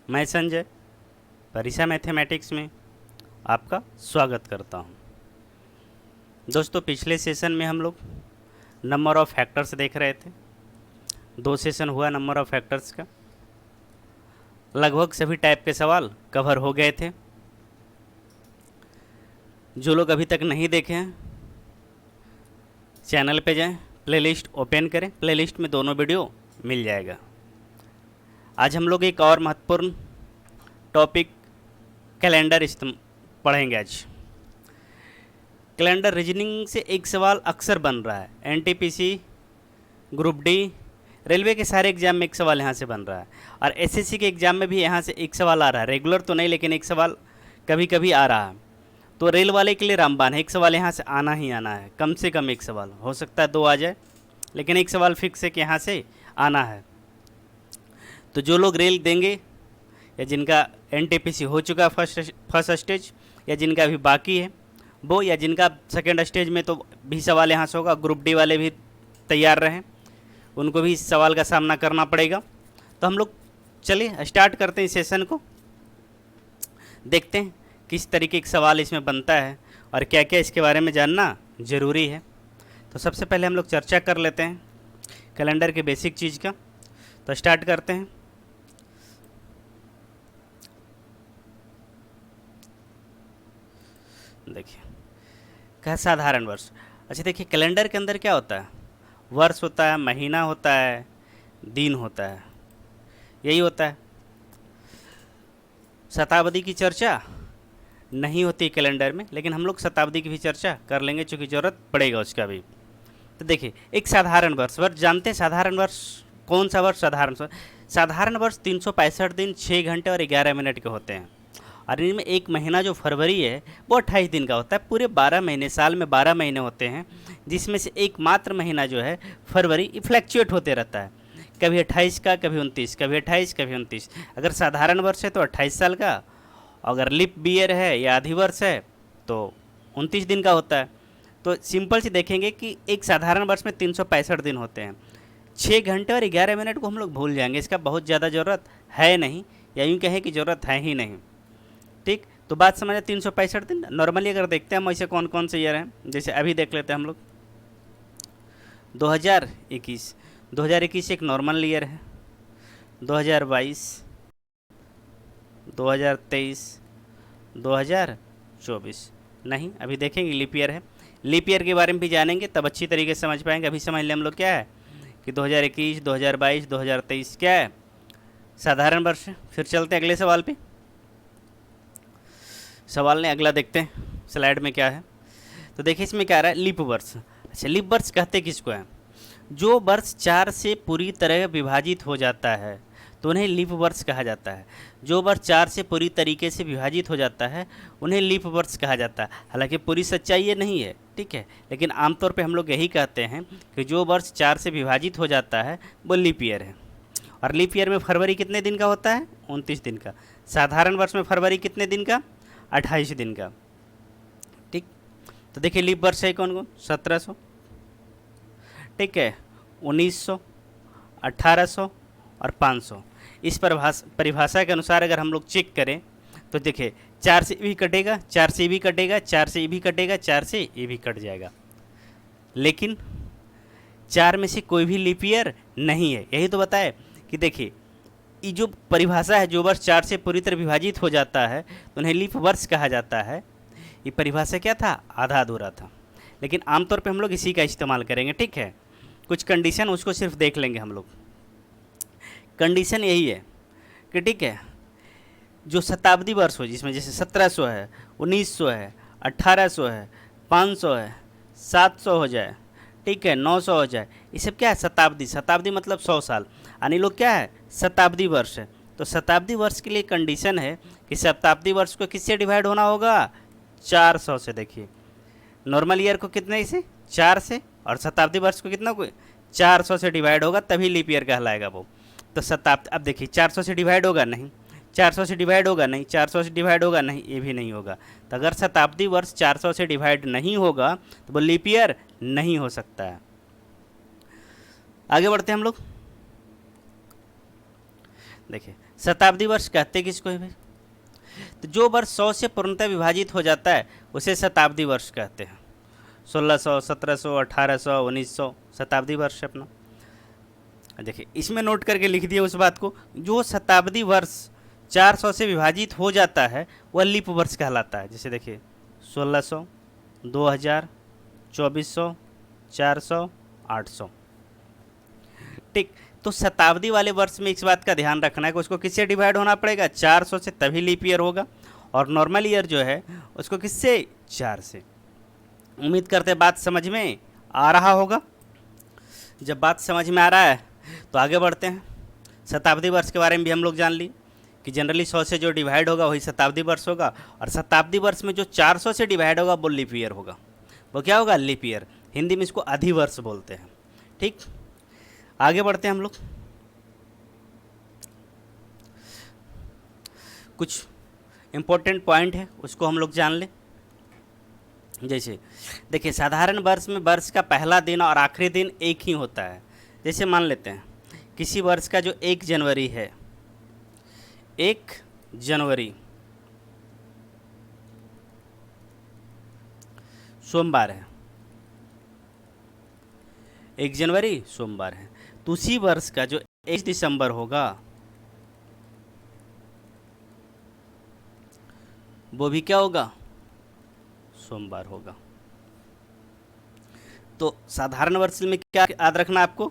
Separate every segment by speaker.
Speaker 1: मैं संजय परीक्षा मैथमेटिक्स में आपका स्वागत करता हूं। दोस्तों, पिछले सेशन में हम लोग नंबर ऑफ़ फैक्टर्स देख रहे थे। 2 सेशन हुआ नंबर ऑफ़ फैक्टर्स का। लगभग सभी टाइप के सवाल कवर हो गए थे। जो लोग अभी तक नहीं देखे हैं, चैनल पे जाएं, प्लेलिस्ट ओपन करें, प्लेलिस्ट में दोनों वीडियो मिल जाएगा। आज हम लोग एक और महत्वपूर्ण टॉपिक कैलेंडर पढ़ेंगे। आज कैलेंडर रीजनिंग से एक सवाल अक्सर बन रहा है। एनटीपीसी, ग्रुप डी, रेलवे के सारे एग्जाम में एक सवाल यहाँ से बन रहा है, और एसएससी के एग्जाम में भी यहाँ से एक सवाल आ रहा है। रेगुलर तो नहीं, लेकिन एक सवाल कभी कभी आ रहा है। तो रेल वाले के लिए रामबाण है, एक सवाल यहाँ से आना ही आना है। कम से कम एक सवाल, हो सकता है 2 आ जाए, लेकिन एक सवाल फिक्स है कि यहाँ से आना है। तो जो लोग रेल देंगे, या जिनका एनटीपीसी हो चुका फर्स्ट स्टेज, या जिनका अभी बाकी है वो, या जिनका सेकेंड स्टेज में, तो भी सवाल यहाँ से होगा। ग्रुप डी वाले भी तैयार रहें, उनको भी इस सवाल का सामना करना पड़ेगा। तो हम लोग चलिए स्टार्ट करते हैं इस सेशन को। देखते हैं किस तरीके का सवाल इसमें बनता है और क्या क्या इसके बारे में जानना ज़रूरी है। तो सबसे पहले हम लोग चर्चा कर लेते हैं कैलेंडर के बेसिक चीज़ का। तो स्टार्ट करते हैं। देखिए, क्या साधारण वर्ष। अच्छा, देखिए कैलेंडर के अंदर क्या होता है, वर्ष होता है, महीना होता है, दिन होता है, यही होता है। शताब्दी की चर्चा नहीं होती कैलेंडर में, लेकिन हम लोग शताब्दी की भी चर्चा कर लेंगे, चूँकि ज़रूरत पड़ेगा उसका भी। तो देखिए, एक साधारण वर्ष, वर्ष जानते हैं साधारण वर्ष कौन सा वर्ष? साधारण वर्ष 365 दिन 6 घंटे और 11 मिनट के होते हैं। और इनमें एक महीना जो फरवरी है वो 28 दिन का होता है। पूरे 12 महीने, साल में 12 महीने होते हैं, जिसमें से एकमात्र महीना जो है फरवरी, फ्लैक्चुएट होते रहता है। कभी 28 का, कभी 29, कभी 28, कभी 29। अगर साधारण वर्ष है तो 28 साल का, अगर लिप ईयर है या अधिवर्ष है तो 29 दिन का होता है। तो सिंपल से देखेंगे कि एक साधारण वर्ष में 365 दिन होते हैं। 6 घंटे और 11 मिनट को हम लोग भूल जाएंगे, इसका बहुत ज़्यादा ज़रूरत है नहीं, या यूँ कहें कि ज़रूरत है ही नहीं। ठीक, तो बात समझे। 365 दिन नॉर्मली अगर देखते हैं हम, ऐसे कौन कौन से ईयर हैं, जैसे अभी देख लेते हैं हम लोग 2021। 2021 एक नॉर्मल ईयर है। 2022, 2023, 2024 नहीं, अभी देखेंगे लीप ईयर है। लीप ईयर के बारे में भी जानेंगे, तब अच्छी तरीके से समझ पाएंगे। अभी समझ लें हम लोग क्या है कि 2021, 2022, 2023 क्या है, साधारण वर्ष है। फिर चलते हैं अगले सवाल पे। सवाल ने अगला देखते हैं स्लाइड में क्या है। तो देखिए इसमें क्या आ रहा है, लीप वर्ष। अच्छा, लीप वर्ष कहते किसको है? जो वर्ष 4 से पूरी तरह विभाजित हो जाता है तो उन्हें लीप वर्ष कहा जाता है। जो वर्ष 4 से पूरी तरीके से विभाजित हो जाता है उन्हें लीप वर्ष कहा जाता है। हालांकि पूरी सच्चाई ये नहीं है, ठीक है, लेकिन आमतौर पे हम लोग यही कहते हैं कि जो वर्ष 4 से विभाजित हो जाता है वो लीप ईयर है। और लीप ईयर में फरवरी कितने दिन का होता है? 29 दिन का। साधारण वर्ष में फरवरी कितने दिन का? 28 दिन का। ठीक, तो देखिए लीप वर्ष है कौन कौन? 1700, ठीक है, 1900, 1800 और 500। इस परिभाषा के अनुसार अगर हम लोग चेक करें तो देखिए 4 से भी कटेगा, 4 से भी कटेगा, 4 से भी कटेगा, 4 से ये भी कट जाएगा, लेकिन 4 में से कोई भी लीप ईयर नहीं है। यही तो बताए कि देखिए ये जो परिभाषा है, जो वर्ष 4 से पूरी तरह विभाजित हो जाता है तो उन्हें लीप वर्ष कहा जाता है। ये परिभाषा क्या था? आधा अधूरा था, लेकिन आमतौर पे हम लोग इसी का इस्तेमाल करेंगे। ठीक है, कुछ कंडीशन उसको सिर्फ देख लेंगे हम लोग। कंडीशन यही है कि ठीक है, जो शताब्दी वर्ष हो, जिसमें जैसे 1700 है, 1900 है, 1800 है, 500 है, 700 हो जाए, ठीक है, 900 हो जाए, ये सब क्या है? शताब्दी। शताब्दी मतलब 100 साल, यानी लोग क्या है? शताब्दी वर्ष है। तो शताब्दी वर्ष के लिए कंडीशन है कि शताब्दी वर्ष को किससे डिवाइड होना होगा? 400 से। देखिए नॉर्मल ईयर को कितने से? 4 से, और शताब्दी वर्ष को कितना को? 400 से डिवाइड होगा, तभी लीप ईयर कहलाएगा वो। तो शताब्दी, अब देखिए 400 से डिवाइड होगा नहीं, 400 से डिवाइड होगा नहीं, 400 से डिवाइड होगा नहीं, ये भी नहीं होगा। तो अगर शताब्दी वर्ष 400 से डिवाइड नहीं होगा तो वो लीप ईयर नहीं हो सकता है। आगे बढ़ते हैं हम लोग। देखिए शताब्दी वर्ष कहते किसको है भाई? तो जो वर्ष 100 से पूर्णतः विभाजित हो जाता है उसे शताब्दी वर्ष कहते हैं। 1600, 1700, 1800, 1900 शताब्दी वर्ष अपना। देखिए इसमें नोट करके लिख दिया उस बात को, जो शताब्दी वर्ष 400 से विभाजित हो जाता है वह लीप वर्ष कहलाता है। जैसे देखिए 1600, 2000, 2400, 400, 800। ठीक, तो शताब्दी वाले वर्ष में इस बात का ध्यान रखना है कि उसको किससे डिवाइड होना पड़ेगा? 400 से, तभी लीप ईयर होगा। और नॉर्मल ईयर जो है उसको किससे? 4 से। उम्मीद करते हैं बात समझ में आ रहा होगा। जब बात समझ में आ रहा है तो आगे बढ़ते हैं। शताब्दी वर्ष के बारे में भी हम लोग जान ली कि जनरली 100 से जो डिवाइड होगा वही शताब्दी वर्ष होगा, और शताब्दी वर्ष में जो 400 से डिवाइड होगा वो लीप ईयर होगा। वो क्या होगा? Leap year. हिंदी में इसको अधिवर्ष बोलते हैं। ठीक, आगे बढ़ते हैं हम लोग। कुछ इम्पोर्टेंट पॉइंट है उसको हम लोग जान लें। जैसे देखिए साधारण वर्ष में वर्ष का पहला दिन और आखिरी दिन एक ही होता है। जैसे मान लेते हैं किसी वर्ष का जो 1 जनवरी है, 1 जनवरी सोमवार है, 1 जनवरी सोमवार है, तो उसी वर्ष का जो 1 दिसंबर होगा वो भी क्या होगा? सोमवार होगा। तो साधारण वर्ष में क्या याद रखना आपको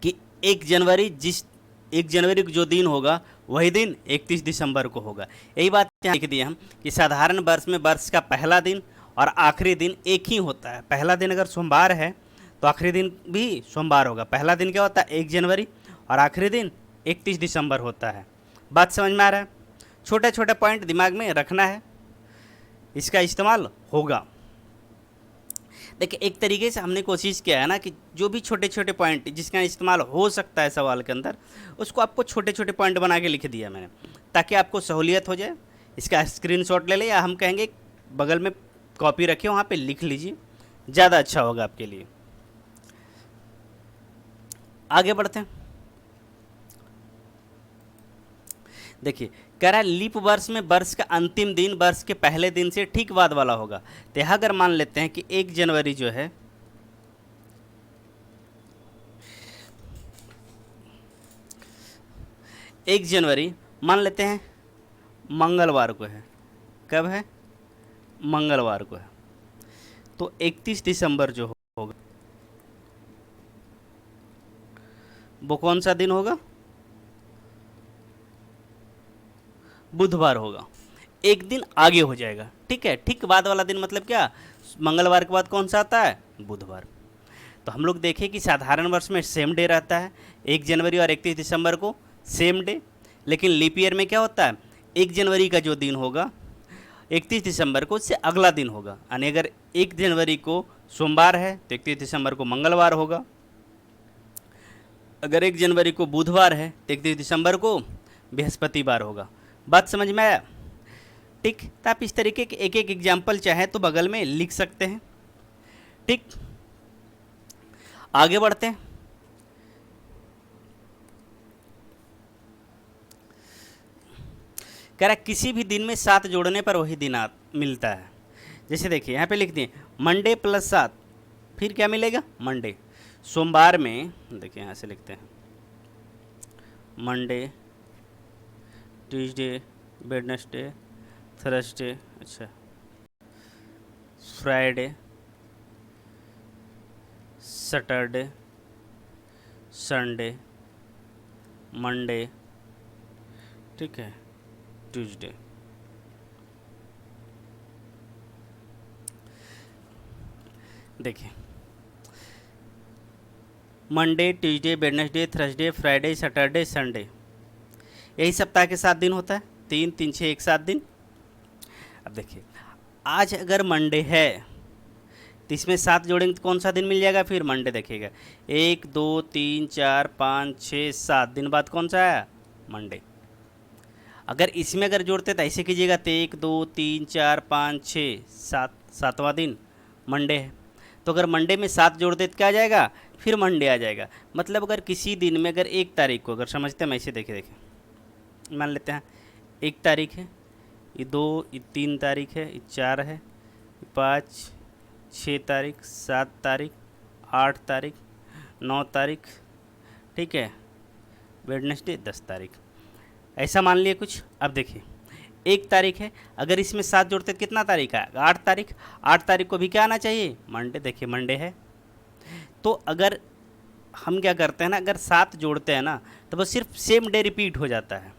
Speaker 1: कि 1 जनवरी को जो दिन होगा वही दिन 31 दिसंबर को होगा। यही बात यहाँ लिख दी हम कि साधारण वर्ष में वर्ष का पहला दिन और आखिरी दिन एक ही होता है। पहला दिन अगर सोमवार है तो आखिरी दिन भी सोमवार होगा। पहला दिन क्या होता है? 1 जनवरी, और आखिरी दिन 31 दिसंबर होता है। बात समझ में आ रहा है? छोटे छोटे पॉइंट दिमाग में रखना है, इसका इस्तेमाल होगा। देखिए एक तरीके से हमने कोशिश किया है ना कि जो भी छोटे छोटे पॉइंट जिसका इस्तेमाल हो सकता है सवाल के अंदर, उसको आपको छोटे छोटे पॉइंट बना के लिख दिया मैंने, ताकि आपको सहूलियत हो जाए। इसका स्क्रीनशॉट ले लें, या हम कहेंगे बगल में कॉपी रखें, वहाँ पे लिख लीजिए, ज़्यादा अच्छा होगा आपके लिए। आगे बढ़ते हैं। देखिए कह रहा है लीप वर्ष में वर्ष का अंतिम दिन वर्ष के पहले दिन से ठीक बाद वाला होगा। तो यहाँ अगर मान लेते हैं कि 1 जनवरी जो है मान लेते हैं मंगलवार को है। कब है? मंगलवार को है। तो 31 दिसंबर जो होगा वो कौन सा दिन होगा? बुधवार होगा। एक दिन आगे हो जाएगा। ठीक है, ठीक बाद वाला दिन मतलब क्या? मंगलवार के बाद कौन सा आता है? बुधवार। तो हम लोग देखें कि साधारण वर्ष में सेम डे रहता है, 1 जनवरी और 31 दिसंबर को सेम डे। लेकिन लीप ईयर में क्या होता है? 1 जनवरी का जो दिन होगा 31 दिसंबर को उससे अगला दिन होगा। यानी अगर 1 जनवरी को सोमवार है तो 31 दिसंबर को मंगलवार होगा। अगर 1 जनवरी को बुधवार है तो 31 दिसंबर को बृहस्पतिवार होगा। बात समझ में आया? ठीक, तो आप इस तरीके के एक एक एग्जाम्पल चाहे तो बगल में लिख सकते हैं। ठीक, आगे बढ़ते हैं। कह रहा किसी भी दिन में 7 जोड़ने पर वही दिन मिलता है। जैसे देखिए यहाँ पे लिख दिए मंडे प्लस 7, फिर क्या मिलेगा? मंडे। सोमवार में देखिए यहाँ से लिखते हैं मंडे, ट्यूसडे, वेडनेसडे, थर्सडे, अच्छा फ्राइडे, सैटरडे, संडे, मंडे, ठीक है, ट्यूसडे। देखिए Monday, Tuesday, Wednesday, Thursday, Friday, Saturday, Sunday, यही सप्ताह के 7 दिन होता है। 3, 3, 6, 1, 7 दिन। अब देखिए आज अगर मंडे है तो इसमें 7 जोड़ेंगे तो कौन सा दिन मिल जाएगा? फिर मंडे देखिएगा 1, 2, 3, 4, 5, 6, 7 दिन बाद कौन सा आया? मंडे। अगर इसमें अगर जोड़ते तो ऐसे कीजिएगा तो 1, 2, 3, 4, 5, 6, 7, 7वां दिन मंडे है। तो अगर मंडे में 7 जोड़ दे तो क्या आ जाएगा, फिर मंडे आ जाएगा। मतलब अगर किसी दिन में अगर 1 तारीख को अगर समझते हैं, मैं इसे देखे मान लेते हैं 1 तारीख है, ये 2, ये 3 तारीख है, ये 4 है, 5, 6 तारीख, 7 तारीख, 8 तारीख, 9 तारीख, ठीक है, वेडनेसडे 10 तारीख, ऐसा मान लिए कुछ। अब देखिए 1 तारीख है, अगर इसमें 7 जोड़ते तो कितना तारीख है, 8 तारीख। 8 तारीख को भी क्या आना चाहिए, मंडे। देखिए मंडे है, तो अगर हम क्या करते हैं ना, अगर 7 जोड़ते हैं ना तो वो सिर्फ सेम डे रिपीट हो जाता है।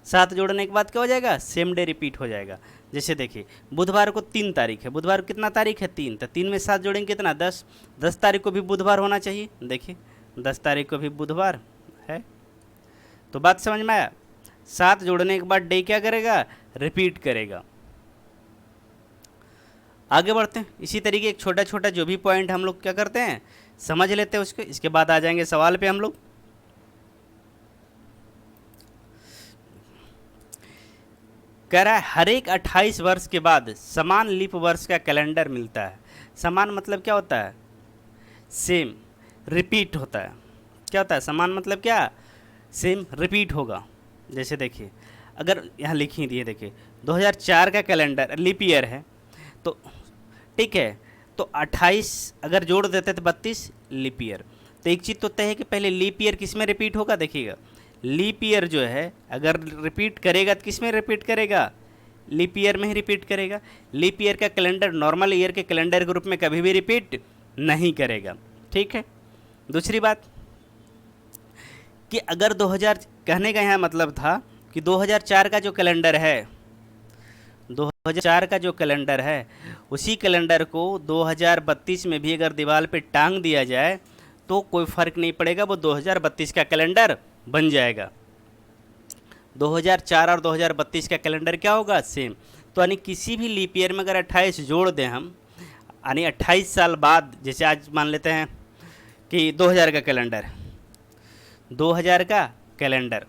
Speaker 1: 7 जोड़ने के बाद क्या हो जाएगा, सेम डे रिपीट हो जाएगा। जैसे देखिए बुधवार को 3 तारीख है, बुधवार को कितना तारीख है, 3, तो 3 में 7 जोड़ेंगे कितना, 10। 10 तारीख को भी बुधवार होना चाहिए, देखिए 10 तारीख को भी बुधवार है। तो बात समझ में आया, 7 जोड़ने के बाद डे क्या करेगा, रिपीट करेगा। आगे बढ़ते हैं, इसी तरीके एक छोटा छोटा जो भी पॉइंट हम लोग क्या करते हैं समझ लेते हैं उसको, इसके बाद आ जाएंगे सवाल पे हम लोग। कह रहा है हर एक 28 वर्ष के बाद समान लीप वर्ष का कैलेंडर मिलता है। समान मतलब क्या होता है, सेम, रिपीट होता है। क्या होता है समान मतलब क्या, सेम रिपीट होगा। जैसे देखिए अगर यहाँ लिखी दिए, देखिए 2004 का कैलेंडर लीप ईयर है, तो ठीक है, तो 28 अगर जोड़ देते तो 32 लीप ईयर। तो एक चीज़ तो तय है कि पहले लीप ईयर किस में रिपीट होगा, देखिएगा लीप ईयर जो है अगर रिपीट करेगा तो किस में रिपीट करेगा, लीप ईयर में ही रिपीट करेगा। लीप ईयर का कैलेंडर नॉर्मल ईयर के कैलेंडर के रूप में कभी भी रिपीट नहीं करेगा, ठीक है। दूसरी बात कि अगर 2000 कहने का यहाँ मतलब था कि 2004 का जो कैलेंडर है, 2004 का जो कैलेंडर है उसी कैलेंडर को 2032 में भी अगर दीवार पे टांग दिया जाए तो कोई फ़र्क नहीं पड़ेगा, वो 2032 का कैलेंडर बन जाएगा। 2004 और 2032 का कैलेंडर क्या होगा, सेम। तो यानी किसी भी लीप ईयर में अगर 28 जोड़ दें हम, यानी 28 साल बाद, जैसे आज मान लेते हैं कि 2000 का कैलेंडर, 2000 का कैलेंडर,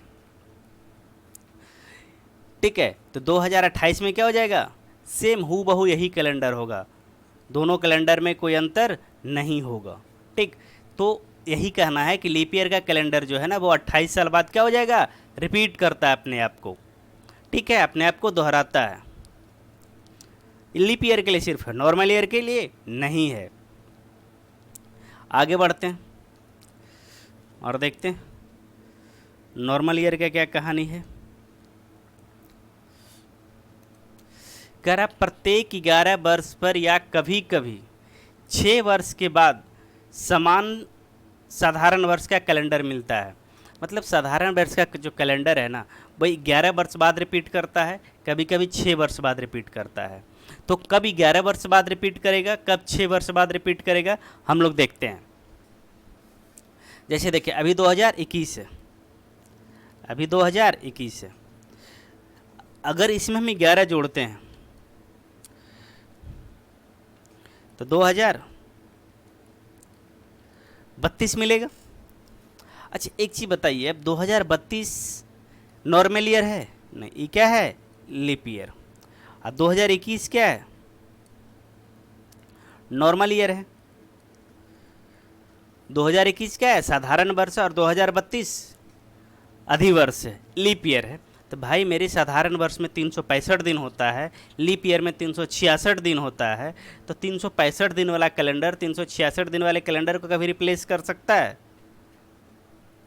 Speaker 1: ठीक है, तो 2028 में क्या हो जाएगा, सेम हूबहू यही कैलेंडर होगा, दोनों कैलेंडर में कोई अंतर नहीं होगा, ठीक। तो यही कहना है कि लीप ईयर का कैलेंडर जो है ना वो 28 साल बाद क्या हो जाएगा, रिपीट करता है अपने आप को, ठीक है, अपने आप को दोहराता है। लीप ईयर के लिए सिर्फ है, नॉर्मल ईयर के लिए नहीं है। आगे बढ़ते हैं और देखते हैं नॉर्मल ईयर का क्या कहानी है। कह रहा प्रत्येक 11 वर्ष पर या कभी कभी 6 वर्ष के बाद समान साधारण वर्ष का कैलेंडर मिलता है। मतलब साधारण वर्ष का जो कैलेंडर है ना वही 11 वर्ष बाद रिपीट करता है, कभी कभी 6 वर्ष बाद रिपीट करता है। तो कब 11 वर्ष बाद रिपीट करेगा, कब 6 वर्ष बाद रिपीट करेगा, हम लोग देखते हैं। जैसे देखिए अभी 2021 है, अभी 2021 है, अगर इसमें हम 11 जोड़ते हैं तो 2032 मिलेगा। अच्छा एक चीज़ बताइए, अब 2032 नॉर्मल ईयर है नहीं, ये क्या है, लीप ईयर। अब 2021 क्या है, नॉर्मल ईयर है। 2021 क्या है, साधारण वर्ष, और 2032 अधिवर्ष है, लीप ईयर है। तो भाई मेरे साधारण वर्ष में 365 दिन होता है, लीप ईयर में 366 दिन होता है, तो 365 दिन वाला कैलेंडर 366 दिन वाले कैलेंडर को कभी रिप्लेस कर सकता है,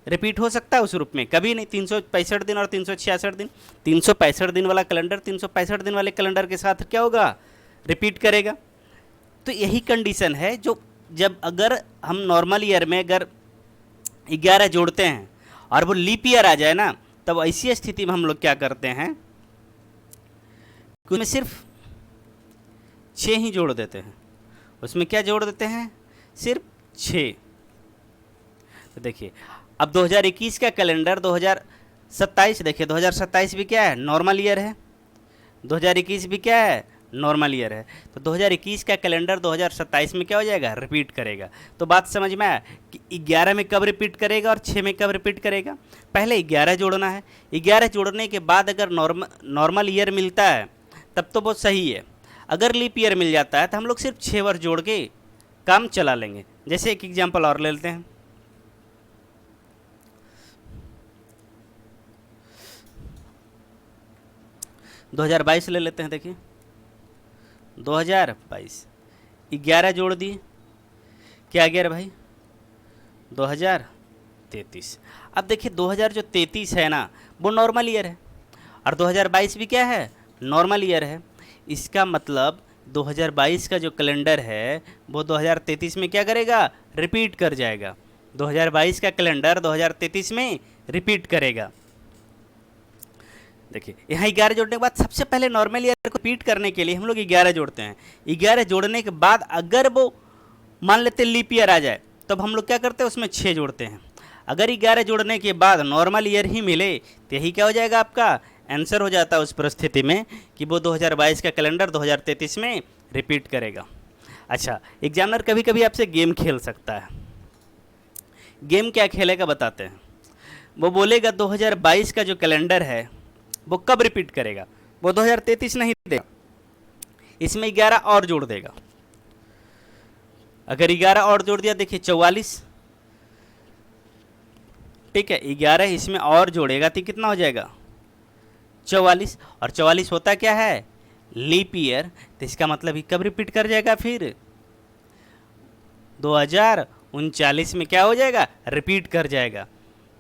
Speaker 1: रिपीट हो सकता है उस रूप में, कभी नहीं। 365 दिन और 366 दिन, 365 दिन वाला कैलेंडर 365 दिन वाले कैलेंडर के साथ क्या होगा, रिपीट करेगा। तो यही कंडीशन है जो जब अगर हम नॉर्मल ईयर में अगर 11 जोड़ते हैं और वो लीप ईयर आ जाए ना, तब ऐसी स्थिति में हम लोग क्या करते हैं, उसमें सिर्फ 6 ही जोड़ देते हैं। उसमें क्या जोड़ देते हैं, सिर्फ 6। तो देखिए अब 2021 का कैलेंडर 2027, देखिए 2027 भी क्या है, नॉर्मल ईयर है, 2021 भी क्या है, नॉर्मल ईयर है। तो 2021 का कैलेंडर 2027 में क्या हो जाएगा, रिपीट करेगा। तो बात समझ में आया कि 11 में कब रिपीट करेगा और 6 में कब रिपीट करेगा। पहले 11 जोड़ना है, 11 जोड़ने के बाद अगर नॉर्मल ईयर मिलता है तब तो बहुत सही है। अगर लीप ईयर मिल जाता है तो हम लोग सिर्फ 6 वर्ष जोड़ के काम चला लेंगे। जैसे एक एग्जांपल और ले लेते हैं, दो 2022 ले लेते हैं। देखिए 2022 11 जोड़ दिए, क्या आ गया रे भाई 2033। अब देखिए 2033 है ना, वो नॉर्मल ईयर है, और 2022 भी क्या है, नॉर्मल ईयर है। इसका मतलब 2022 का जो कैलेंडर है वो 2033 में क्या करेगा, रिपीट कर जाएगा। 2022 का कैलेंडर 2033 में रिपीट करेगा। देखिए यहाँ 11 जोड़ने के बाद सबसे पहले नॉर्मल ईयर को रिपीट करने के लिए हम लोग 11 जोड़ते हैं। 11 जोड़ने के बाद अगर वो मान लेते लीप ईयर आ जाए, तब हम लोग क्या करते हैं, उसमें 6 जोड़ते हैं। अगर 11 जोड़ने के बाद नॉर्मल ईयर ही मिले तो यही क्या हो जाएगा, आपका आंसर हो जाता है उस परिस्थिति में कि वो 2022 का कैलेंडर 2033 में रिपीट करेगा। अच्छा, एग्जामिनर कभी कभी आपसे गेम खेल सकता है। गेम क्या खेलेगा बताते हैं। वो बोलेगा 2022 का जो कैलेंडर है वो कब रिपीट करेगा, वो 2033 नहीं देगा, इसमें 11 और जोड़ देगा। अगर 11 और जोड़ दिया, देखिए 44, ठीक है, 11 इसमें और जोड़ेगा तो कितना हो जाएगा 44, और 44 होता क्या है, लीप ईयर। तो इसका मतलब ही कब रिपीट कर जाएगा, फिर 2039 में क्या हो जाएगा, रिपीट कर जाएगा।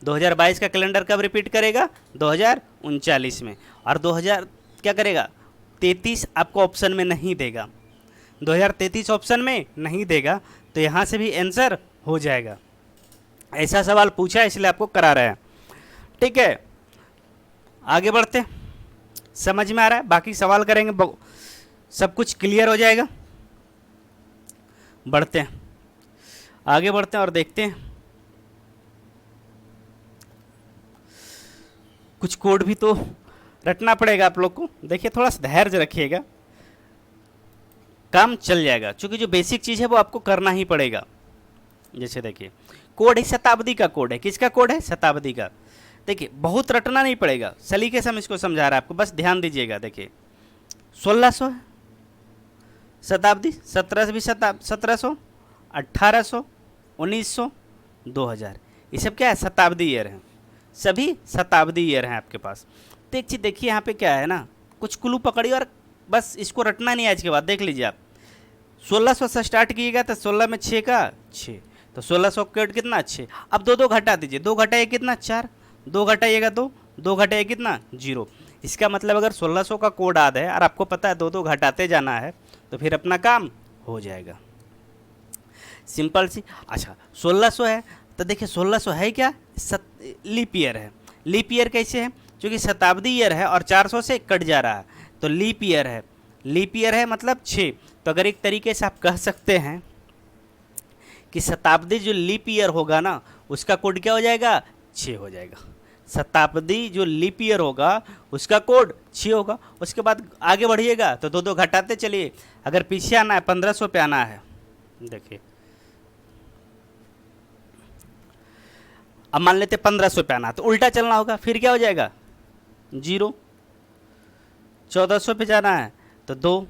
Speaker 1: 2022 का कैलेंडर कब रिपीट करेगा, 2039 में। और 2000 क्या करेगा, 33 आपको ऑप्शन में नहीं देगा, 2033 ऑप्शन में नहीं देगा, तो यहाँ से भी आंसर हो जाएगा। ऐसा सवाल पूछा है इसलिए आपको करा रहा है, ठीक है। आगे बढ़ते, समझ में आ रहा है, बाकी सवाल करेंगे सब कुछ क्लियर हो जाएगा। बढ़ते हैं, आगे बढ़ते हैं और देखते हैं। कुछ कोड भी तो रटना पड़ेगा आप लोग को। देखिए थोड़ा सा धैर्य रखिएगा, काम चल जाएगा, क्योंकि जो बेसिक चीज़ है वो आपको करना ही पड़ेगा। जैसे देखिए कोड है, शताब्दी का कोड है। किसका कोड है, शताब्दी का। देखिए बहुत रटना नहीं पड़ेगा, सलीके से हम इसको समझा रहा है आपको, बस ध्यान दीजिएगा। देखिए 1600 है शताब्दी, 17 भी 1700, 1800, 1900, 2000, ये सब क्या है, शताब्दी ईयर है, सभी शताब्दी ईयर हैं आपके पास। तो एक चीज़ देखिए यहाँ पे क्या है ना, कुछ क्लू पकड़िए और बस इसको रटना नहीं है आज के बाद। देख लीजिए आप 1600 से स्टार्ट किएगा तो 16 में 6 का 6, तो 1600 कोड कितना 6। अब दो घटा दीजिए, 2 घटाइए कितना 4, 2 घटाइएगा 2, 2 घटाइए कितना 0। इसका मतलब अगर 1600 का कोड याद है और आपको पता है 2 घटाते जाना है, तो फिर अपना काम हो जाएगा, सिंपल सी। अच्छा 1600 है तो देखिए 1600 है क्या, लीप ईयर है। लीप ईयर कैसे है, क्योंकि शताब्दी ईयर है और 400 से कट जा रहा है, तो लीप ईयर है। लीप ईयर है मतलब 6। तो अगर एक तरीके से आप कह सकते हैं कि शताब्दी जो लीप ईयर होगा ना, उसका कोड क्या हो जाएगा, 6 हो जाएगा। शताब्दी जो लीप ईयर होगा उसका कोड 6 होगा। उसके बाद आगे बढ़िएगा तो 2 घटाते चलिए। अगर पीछे आना है 1500 पे आना है, देखिए अब मान लेते 1500 पे आना, तो उल्टा चलना होगा, फिर क्या हो जाएगा 0। 1400 पे जाना है तो 2,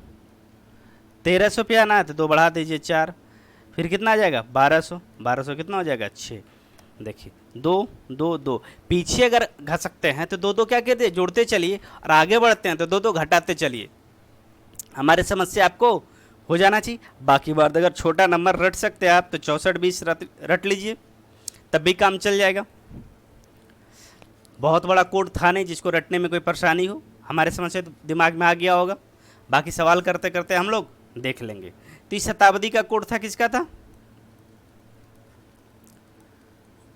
Speaker 1: 1300 पे आना है तो 2 बढ़ा दीजिए 4, फिर कितना आ जाएगा 1200, 1200 कितना हो जाएगा 6। देखिए 2 2 2, पीछे अगर घसकते हैं तो 2 क्या कहते हैं, जोड़ते चलिए, और आगे बढ़ते हैं तो 2 घटाते चलिए। हमारे समस्या आपको हो जाना चाहिए। बाकी बात अगर छोटा नंबर रट सकते हैं आप तो 64 20 रट लीजिए, तब भी काम चल जाएगा। बहुत बड़ा कोड था नहीं जिसको रटने में कोई परेशानी हो, हमारे समझ से तो दिमाग में आ गया होगा। बाकी सवाल करते करते हम लोग देख लेंगे। तो इस शताब्दी का कोड था, किसका था,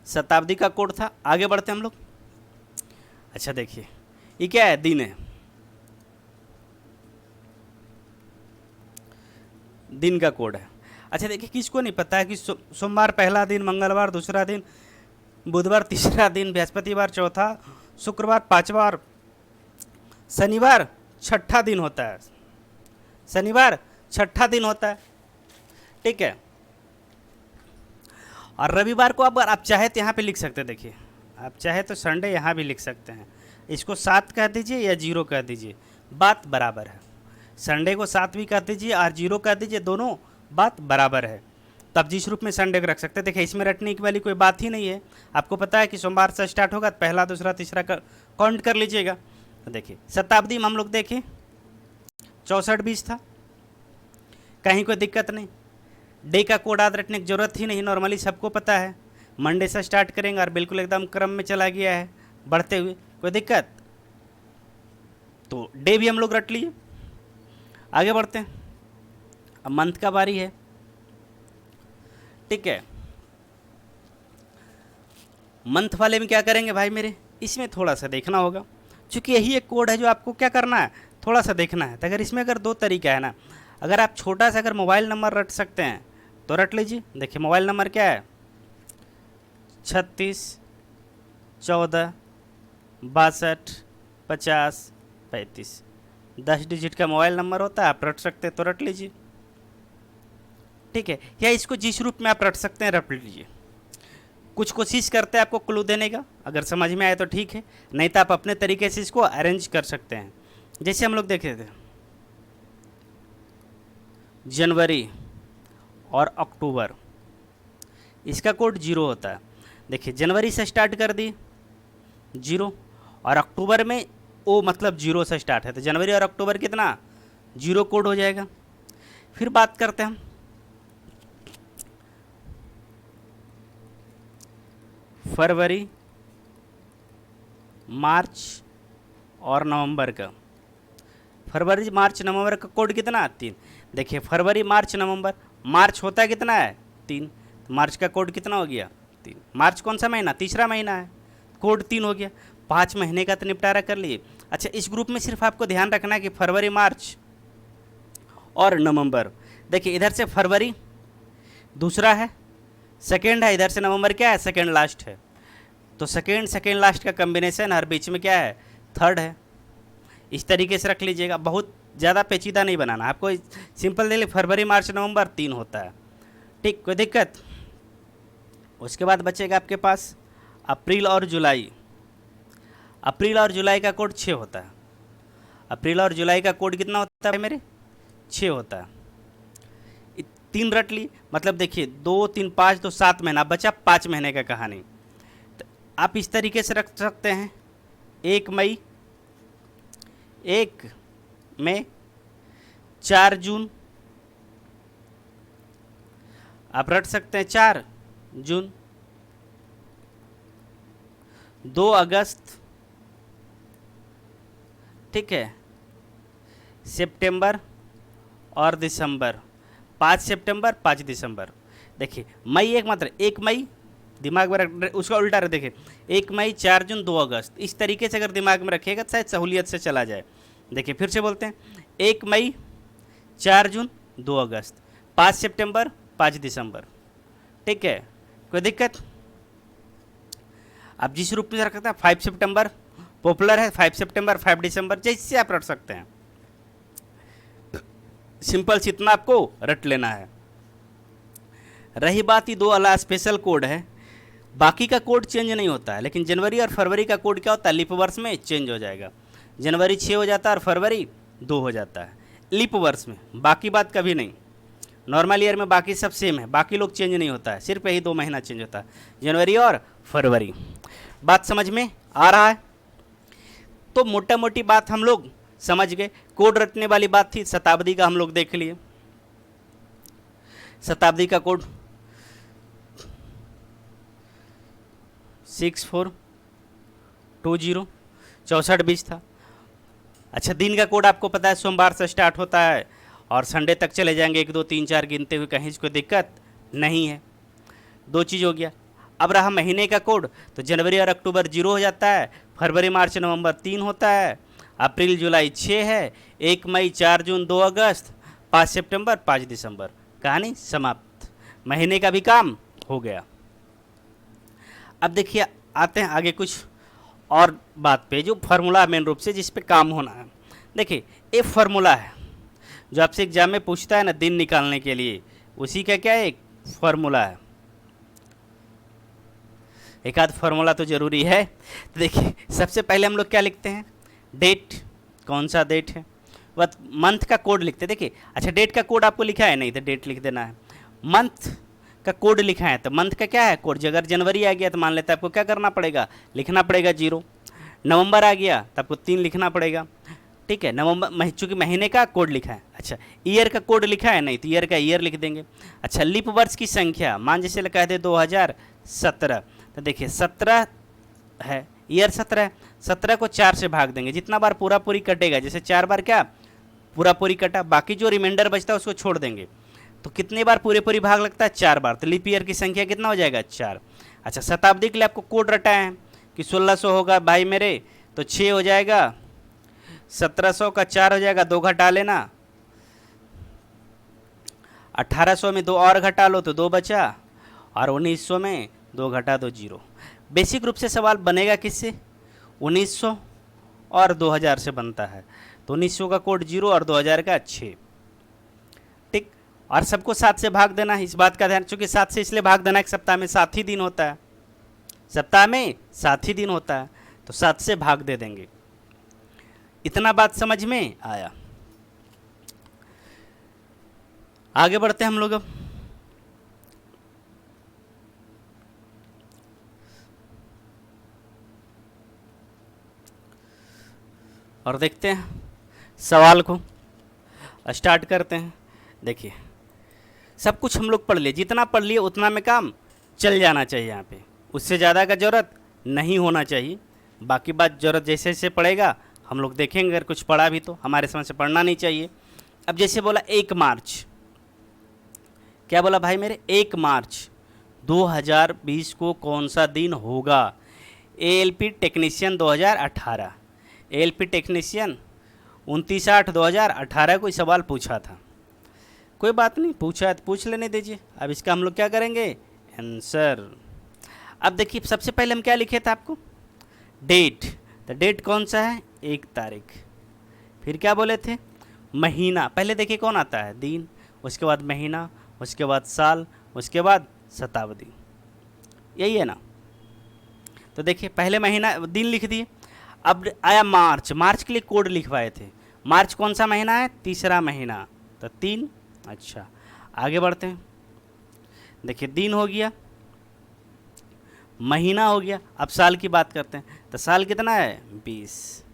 Speaker 1: शताब्दी का कोड था। आगे बढ़ते हम लोग। अच्छा देखिए ये क्या है, दिन है, दिन का कोड है। अच्छा देखिए किसको नहीं पता है कि सोमवार पहला दिन, मंगलवार दूसरा दिन, बुधवार तीसरा दिन, बृहस्पतिवार चौथा, शुक्रवार पांचवा, शनिवार छठा दिन होता है। शनिवार छठा दिन होता है, ठीक है। और रविवार को अगर आप चाहे तो यहाँ पे लिख सकते हैं। देखिए आप चाहे तो संडे यहाँ भी लिख सकते हैं। इसको 7 कह दीजिए या 0 कह दीजिए, बात बराबर है। संडे को 7 भी कह दीजिए और 0 कह दीजिए, दोनों बात बराबर है। तो आप जिस रूप में संडे को रख सकते हैं। देखिए इसमें रटने की वाली कोई बात ही नहीं है, आपको पता है कि सोमवार से स्टार्ट होगा, तो पहला दूसरा तीसरा काउंट कर लीजिएगा। तो देखिए शताब्दी में हम लोग देखें 64-20 था, कहीं कोई दिक्कत नहीं। डे का कोड याद रखने की जरूरत ही नहीं, नॉर्मली सबको पता है। मंडे से स्टार्ट करेंगे और बिल्कुल एकदम क्रम में चला गया है बढ़ते हुए, कोई दिक्कत। तो डे भी हम लोग रट लिए। आगे बढ़ते हैं, अब मंथ का बारी है, ठीक है। मंथ वाले में क्या करेंगे भाई मेरे, इसमें थोड़ा सा देखना होगा, क्योंकि यही एक कोड है जो आपको क्या करना है, थोड़ा सा देखना है। तो अगर इसमें अगर 2 तरीका है ना, अगर आप छोटा सा अगर मोबाइल नंबर रट सकते हैं तो रट लीजिए। देखिए मोबाइल नंबर क्या है, 36 14 62 50 35, 10 डिजिट का मोबाइल नंबर होता है, आप रट सकते हैं तो रट लीजिए, ठीक है। या इसको जिस रूप में आप रट सकते हैं रट लीजिए। कुछ कोशिश करते हैं आपको क्लू देने का, अगर समझ में आए तो ठीक है, नहीं तो आप अपने तरीके से इसको अरेंज कर सकते हैं। जैसे हम लोग देखे थे जनवरी और अक्टूबर, इसका कोड 0 होता है। देखिए जनवरी से स्टार्ट कर दी 0, और अक्टूबर में ओ मतलब 0 से स्टार्ट है, तो जनवरी और अक्टूबर कितना 0 कोड हो जाएगा। फिर बात करते हैं हम फरवरी, मार्च और नवंबर का। फरवरी मार्च नवंबर का कोड कितना 3। देखिए फरवरी मार्च नवंबर, मार्च होता है कितना है 3, तो मार्च का कोड कितना हो गया 3। मार्च कौन सा महीना, तीसरा महीना है, कोड 3 हो गया। 5 महीने का तो निपटारा कर लिए। अच्छा इस ग्रुप में सिर्फ आपको ध्यान रखना है कि फरवरी मार्च और नवंबर। देखिए इधर से फरवरी दूसरा है, सेकेंड है, इधर से नवंबर क्या है सेकेंड लास्ट है, तो सेकेंड लास्ट का कम्बिनेशन हर बीच में क्या है थर्ड है। इस तरीके से रख लीजिएगा, बहुत ज़्यादा पेचीदा नहीं बनाना आपको, सिंपल दे ली फरवरी मार्च नवंबर 3 होता है, ठीक, कोई दिक्कत। उसके बाद बचेगा आपके पास अप्रैल और जुलाई। अप्रैल और जुलाई का कोड 6 होता है। अप्रैल और जुलाई का कोड कितना होता है मेरे 6 होता है। 3 रट ली, मतलब देखिए 2 3 5 तो 7 महीना बचा, 5 महीने का कहानी। तो आप इस तरीके से रख सकते हैं 1 मई, 1 मई, 4 जून, आप रट सकते हैं 4 जून, 2 अगस्त, ठीक है, सितंबर और दिसंबर, 5 सितंबर 5 दिसंबर। देखिए मई एक मात्र 1 मई दिमाग में रख, उसका उल्टा रख, देखिए 1 मई 4 जून 2 अगस्त, इस तरीके से अगर दिमाग में रखिएगा तो शायद सहूलियत से चला जाए। देखिए फिर से बोलते हैं 1 मई 4 जून 2 अगस्त, 5 सितंबर 5 दिसंबर, ठीक है, कोई दिक्कत। आप जिस रूप में रख सकते हैं 5 सितंबर पॉपुलर है, 5 सितंबर 5 दिसंबर, जैसे आप रट सकते हैं। सिंपल से इतना आपको रट लेना है। रही बात ये 2 अलग स्पेशल कोड है, बाकी का कोड चेंज नहीं होता है, लेकिन जनवरी और फरवरी का कोड क्या होता है लीप वर्ष में चेंज हो जाएगा। जनवरी 6 हो जाता है और फरवरी 2 हो जाता है लीप वर्ष में, बाकी बात कभी नहीं। नॉर्मल ईयर में बाकी सब सेम है, बाकी लोग चेंज नहीं होता है, सिर्फ यही 2 महीना चेंज होता है, जनवरी और फरवरी। बात समझ में आ रहा है? तो मोटा मोटी बात हम लोग समझ गए। कोड रटने वाली बात थी, शताब्दी का हम लोग देख लिए। शताब्दी का कोड 6420 64-20 था। अच्छा दिन का कोड आपको पता है सोमवार से स्टार्ट होता है और संडे तक चले जाएंगे, 1 2 3 4 गिनते हुए, कहीं कोई दिक्कत नहीं है। 2 चीज़ हो गया। अब रहा महीने का कोड, तो जनवरी और अक्टूबर 0 हो जाता है, फरवरी मार्च नवंबर 3 होता है, अप्रैल जुलाई 6 है, 1 मई 4 जून 2 अगस्त, 5 सितंबर 5 दिसंबर, कहानी समाप्त। महीने का भी काम हो गया। अब देखिए आते हैं आगे कुछ और बात पे, जो फार्मूला मेन रूप से जिस पे काम होना है। देखिए ये फार्मूला है जो आपसे एग्जाम में पूछता है ना दिन निकालने के लिए, उसी का क्या एक फार्मूला है। एक आध फार्मूला तो ज़रूरी है। तो देखिए सबसे पहले हम लोग क्या लिखते हैं, डेट, कौन सा डेट है, मंथ का कोड लिखते हैं। देखिए अच्छा डेट का कोड आपको लिखा है नहीं, तो डेट लिख देना है। मंथ का कोड लिखा है, तो मंथ का क्या है कोड। अगर जनवरी आ गया तो मान लेते हैं आपको क्या करना पड़ेगा, लिखना पड़ेगा 0। नवंबर आ गया तो आपको 3 लिखना पड़ेगा, ठीक है। नवंबर चूँकि महीने का कोड लिखा है। अच्छा, ईयर का कोड लिखा है नहीं, तो ईयर का ईयर लिख देंगे। अच्छा, लीप वर्ष की संख्या, मान जैसे कहते 2017, तो देखिए 17 है, ईयर 17 है, 17 को 4 से भाग देंगे, जितना बार पूरा पूरी कटेगा, जैसे 4 बार क्या पूरा पूरी कटा, बाकी जो रिमाइंडर बचता है उसको छोड़ देंगे। तो कितने बार पूरे पूरी भाग लगता है, 4 बार, तो लीप ईयर की संख्या कितना हो जाएगा, 4। अच्छा, शताब्दी के लिए आपको कोड रटा है कि 1600 होगा भाई मेरे, तो 6 हो जाएगा, 1700 का 4 हो जाएगा, 2 घटा लेना, 1800 में 2 और घटा लो तो 2 बचा, और 1900 में 2 घटा दो 0। बेसिक रूप से सवाल बनेगा किससे, 1900 और 2000 से बनता है, तो 1900 का कोड 0 और 2000 का 6, ठीक। और सबको 7 से भाग देना है, इस बात का ध्यान, चूंकि 7 से इसलिए भाग देना है कि सप्ताह में 7 ही दिन होता है, सप्ताह में 7 ही दिन होता है, तो 7 से भाग दे देंगे। इतना बात समझ में आया। आगे बढ़ते हैं हम लोग अब। और देखते हैं सवाल को, स्टार्ट करते हैं। देखिए, सब कुछ हम लोग पढ़ लिए, जितना पढ़ लिए उतना में काम चल जाना चाहिए यहाँ पे, उससे ज़्यादा का ज़रूरत नहीं होना चाहिए। बाकी बात ज़रूरत जैसे जैसे पड़ेगा हम लोग देखेंगे, अगर कुछ पढ़ा भी तो हमारे समझ से पढ़ना नहीं चाहिए। अब जैसे बोला 1 मार्च, क्या बोला भाई मेरे, 1 मार्च 2020 को कौन सा दिन होगा। एएलपी टेक्नीशियन 2018, एएलपी टेक्नीशियन 29/8/2018 कोई सवाल पूछा था, कोई बात नहीं, पूछा है तो पूछ लेने दीजिए। अब इसका हम लोग क्या करेंगे, आंसर। अब देखिए, सबसे पहले हम क्या लिखे थे आपको, डेट, तो डेट कौन सा है, 1 तारीख। फिर क्या बोले थे, महीना, पहले देखिए कौन आता है, दिन, उसके बाद महीना, उसके बाद साल, उसके बाद शताब्दी, यही है ना। तो देखिए पहले महीना दिन लिख दिए। अब आया मार्च, मार्च के लिए कोड लिखवाए थे, मार्च कौन सा महीना है, तीसरा महीना, तो 3। अच्छा, आगे बढ़ते हैं। देखिए, दिन हो गया, महीना हो गया, अब साल की बात करते हैं, तो साल कितना है, 20।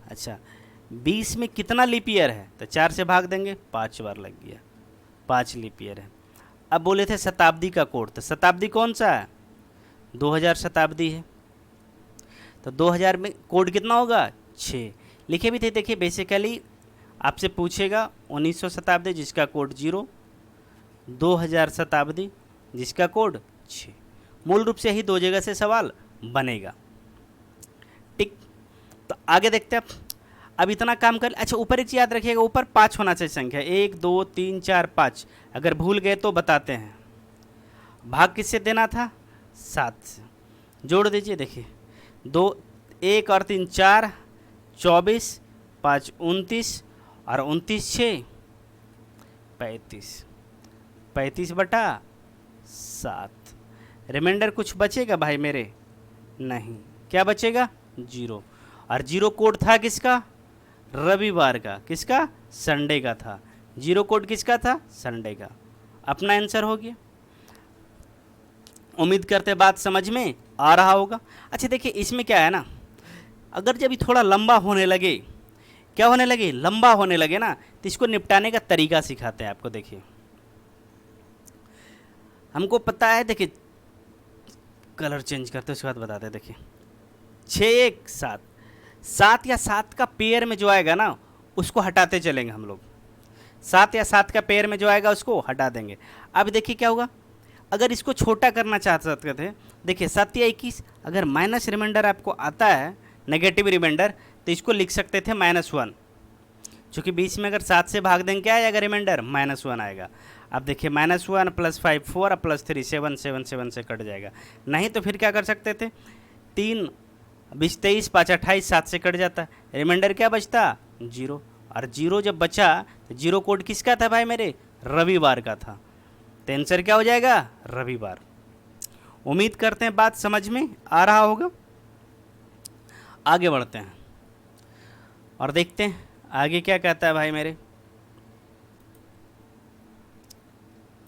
Speaker 1: अच्छा, 20 में कितना लीप ईयर है, तो 4 से भाग देंगे, 5 बार लग गया, 5 लीप ईयर है। अब बोले थे शताब्दी का कोड, तो शताब्दी कौन सा है, 2000 शताब्दी है, तो 2000 में कोड कितना होगा, 6 लिखे भी थे। देखिए बेसिकली आपसे पूछेगा 1900 शताब्दी जिसका कोड 0, 2000 शताब्दी जिसका कोड 6, मूल रूप से ही 2 जगह से सवाल बनेगा, ठीक। तो आगे देखते हैं अब इतना काम कर। अच्छा, ऊपर एक चीज़ याद रखिएगा, ऊपर 5 होना चाहिए संख्या, 1 2 3 4 5, अगर भूल गए तो बताते हैं। भाग किससे देना था, 7 से, जोड़ दीजिए। देखिए 2 1 और 3 4, 24, 5 29, और 29 6 35, 35/7। रिमाइंडर कुछ बचेगा भाई मेरे, नहीं, क्या बचेगा, 0। और 0 कोड था किसका, रविवार का, किसका, संडे का था। 0 कोड किसका था, संडे का। अपना आंसर हो गया। उम्मीद करते बात समझ में आ रहा होगा। अच्छा देखिए, इसमें क्या है ना, अगर जब ये थोड़ा लंबा होने लगे, क्या होने लगे, लंबा होने लगे ना, तो इसको निपटाने का तरीका सिखाते हैं आपको। देखिए हमको पता है, देखिए कलर चेंज करते उसके बाद बताते हैं। देखिए 6 1 7, 7 या 7 का पेयर में जो आएगा ना उसको हटाते चलेंगे हम लोग, 7 या 7 का पेयर में जो आएगा उसको हटा देंगे। अब देखिए क्या होगा, अगर इसको छोटा करना चाहते थे, देखिए 7 या 21, अगर माइनस रिमाइंडर आपको आता है, नेगेटिव रिमाइंडर, तो इसको लिख सकते थे -1, चूँकि बीच में अगर 7 से भाग देंगे क्या आएगा रिमाइंडर, -1 आएगा। अब देखिए -1 + 5 4 + 3 7 7 7 से कट जाएगा। नहीं तो फिर क्या कर सकते थे, 3 20 23 5 28, 7 से कट जाता, रिमाइंडर क्या बचता, 0। और 0 जब बचा तो 0 कोड किसका था भाई मेरे, रविवार का था, तो आंसर क्या हो जाएगा, रविवार। उम्मीद करते हैं बात समझ में आ रहा होगा। आगे बढ़ते हैं और देखते हैं आगे क्या कहता है भाई मेरे।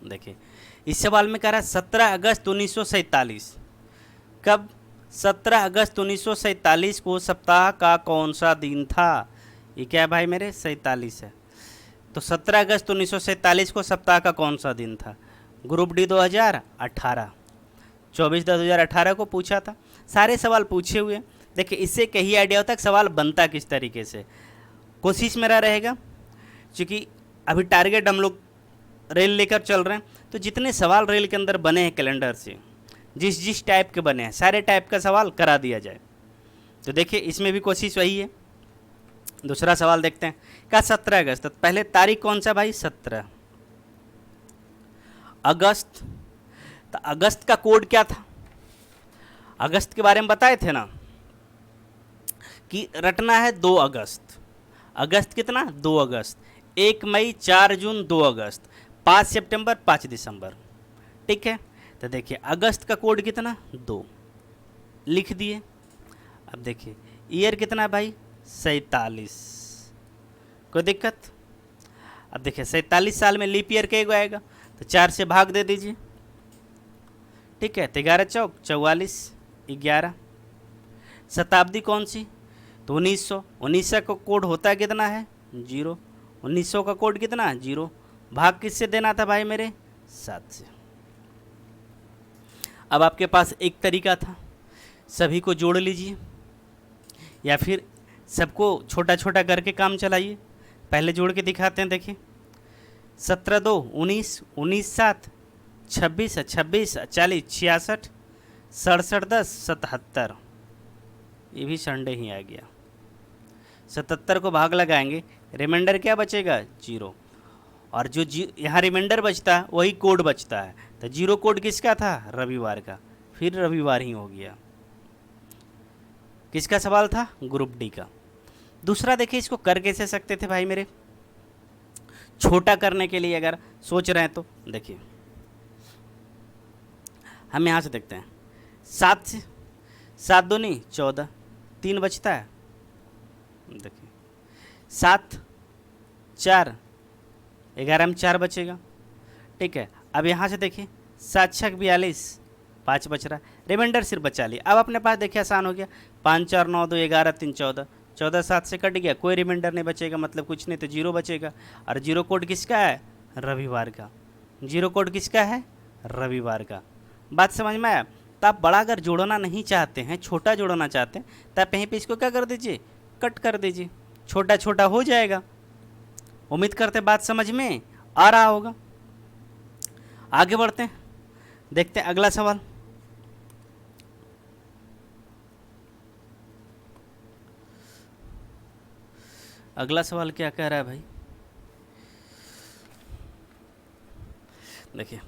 Speaker 1: देखिए इस सवाल में कह रहा है 17 अगस्त 1947, कब? 17 अगस्त 1947 को सप्ताह का कौन सा दिन था? ये क्या है भाई मेरे? 47 है। तो 17 अगस्त 1947 को सप्ताह का कौन सा दिन था? ग्रुप डी 2018, 24/10/2018 को पूछा था। सारे सवाल पूछे हुए। देखिए इससे कहीं आइडिया होता है कि सवाल बनता किस तरीके से। कोशिश मेरा रहेगा, क्योंकि अभी टारगेट हम लोग रेल लेकर चल रहे हैं, तो जितने सवाल रेल के अंदर बने हैं कैलेंडर से, जिस जिस टाइप के बने हैं सारे टाइप का सवाल करा दिया जाए। तो देखिए इसमें भी कोशिश वही है। दूसरा सवाल देखते हैं। क्या 17 अगस्त, तो पहले तारीख कौन सा भाई? 17 अगस्त। तो अगस्त का कोड क्या था? अगस्त के बारे में बताए थे ना कि रटना है 2 अगस्त। अगस्त कितना? 2 अगस्त। 1 मई, 4 जून, 2 अगस्त, 5 सितंबर, 5 दिसंबर। ठीक है। तो देखिए अगस्त का कोड कितना? 2 लिख दिए। अब देखिए ईयर कितना है भाई? 47। कोई दिक्कत? अब देखिए 47 साल में लीप ईयर कई गो आएगा? तो 4 से भाग दे दीजिए। ठीक है। तो 11 चौक 44, 11। शताब्दी कौन सी? तो 1900। 1900 का कोड होता है कितना है? 0। 1900 का कोड कितना? 0। भाग किससे देना था भाई मेरे? 7 से। अब आपके पास एक तरीका था, सभी को जोड़ लीजिए या फिर सबको छोटा छोटा करके काम चलाइए। पहले जोड़ के दिखाते हैं। देखिए 17 2 19, 19 7 26, 26 40 66, 67 10 77। ये भी संडे ही आ गया। 77 को भाग लगाएंगे, रिमाइंडर क्या बचेगा? 0। और जो यहाँ रिमाइंडर बचता है वही कोड बचता है। तो 0 कोड किसका था? रविवार का। फिर रविवार ही हो गया। किसका सवाल था? ग्रुप डी का। दूसरा देखिए इसको कर कैसे सकते थे भाई मेरे? छोटा करने के लिए अगर सोच रहे हैं तो देखिए हम यहाँ से देखते हैं। 7 से 7 दूनी 14, 3 बचता है। देखिए 7 4, 11 में 4 बचेगा। ठीक है। अब यहाँ से देखिए 7 6 42, 5 बच रहा है, रिमाइंडर सिर्फ बचा लिया। अब अपने पास देखिए आसान हो गया। 5 4 9 2 11 3 14, 14 7 से कट गया, कोई रिमाइंडर नहीं बचेगा, मतलब कुछ नहीं, तो 0 बचेगा। और 0 कोड किसका है? रविवार का। 0 कोड किसका है? रविवार का। बात समझ में आया? तो आप बड़ा अगर जोड़ना नहीं चाहते हैं, छोटा जोड़ना चाहते हैं, तो आप यहीं पे इसको क्या कर दीजिए? कट कर दीजिए, छोटा छोटा हो जाएगा। उम्मीद करते बात समझ में आ रहा होगा। आगे बढ़ते हैं, देखते हैं अगला सवाल। अगला सवाल क्या कह रहा है भाई? देखिए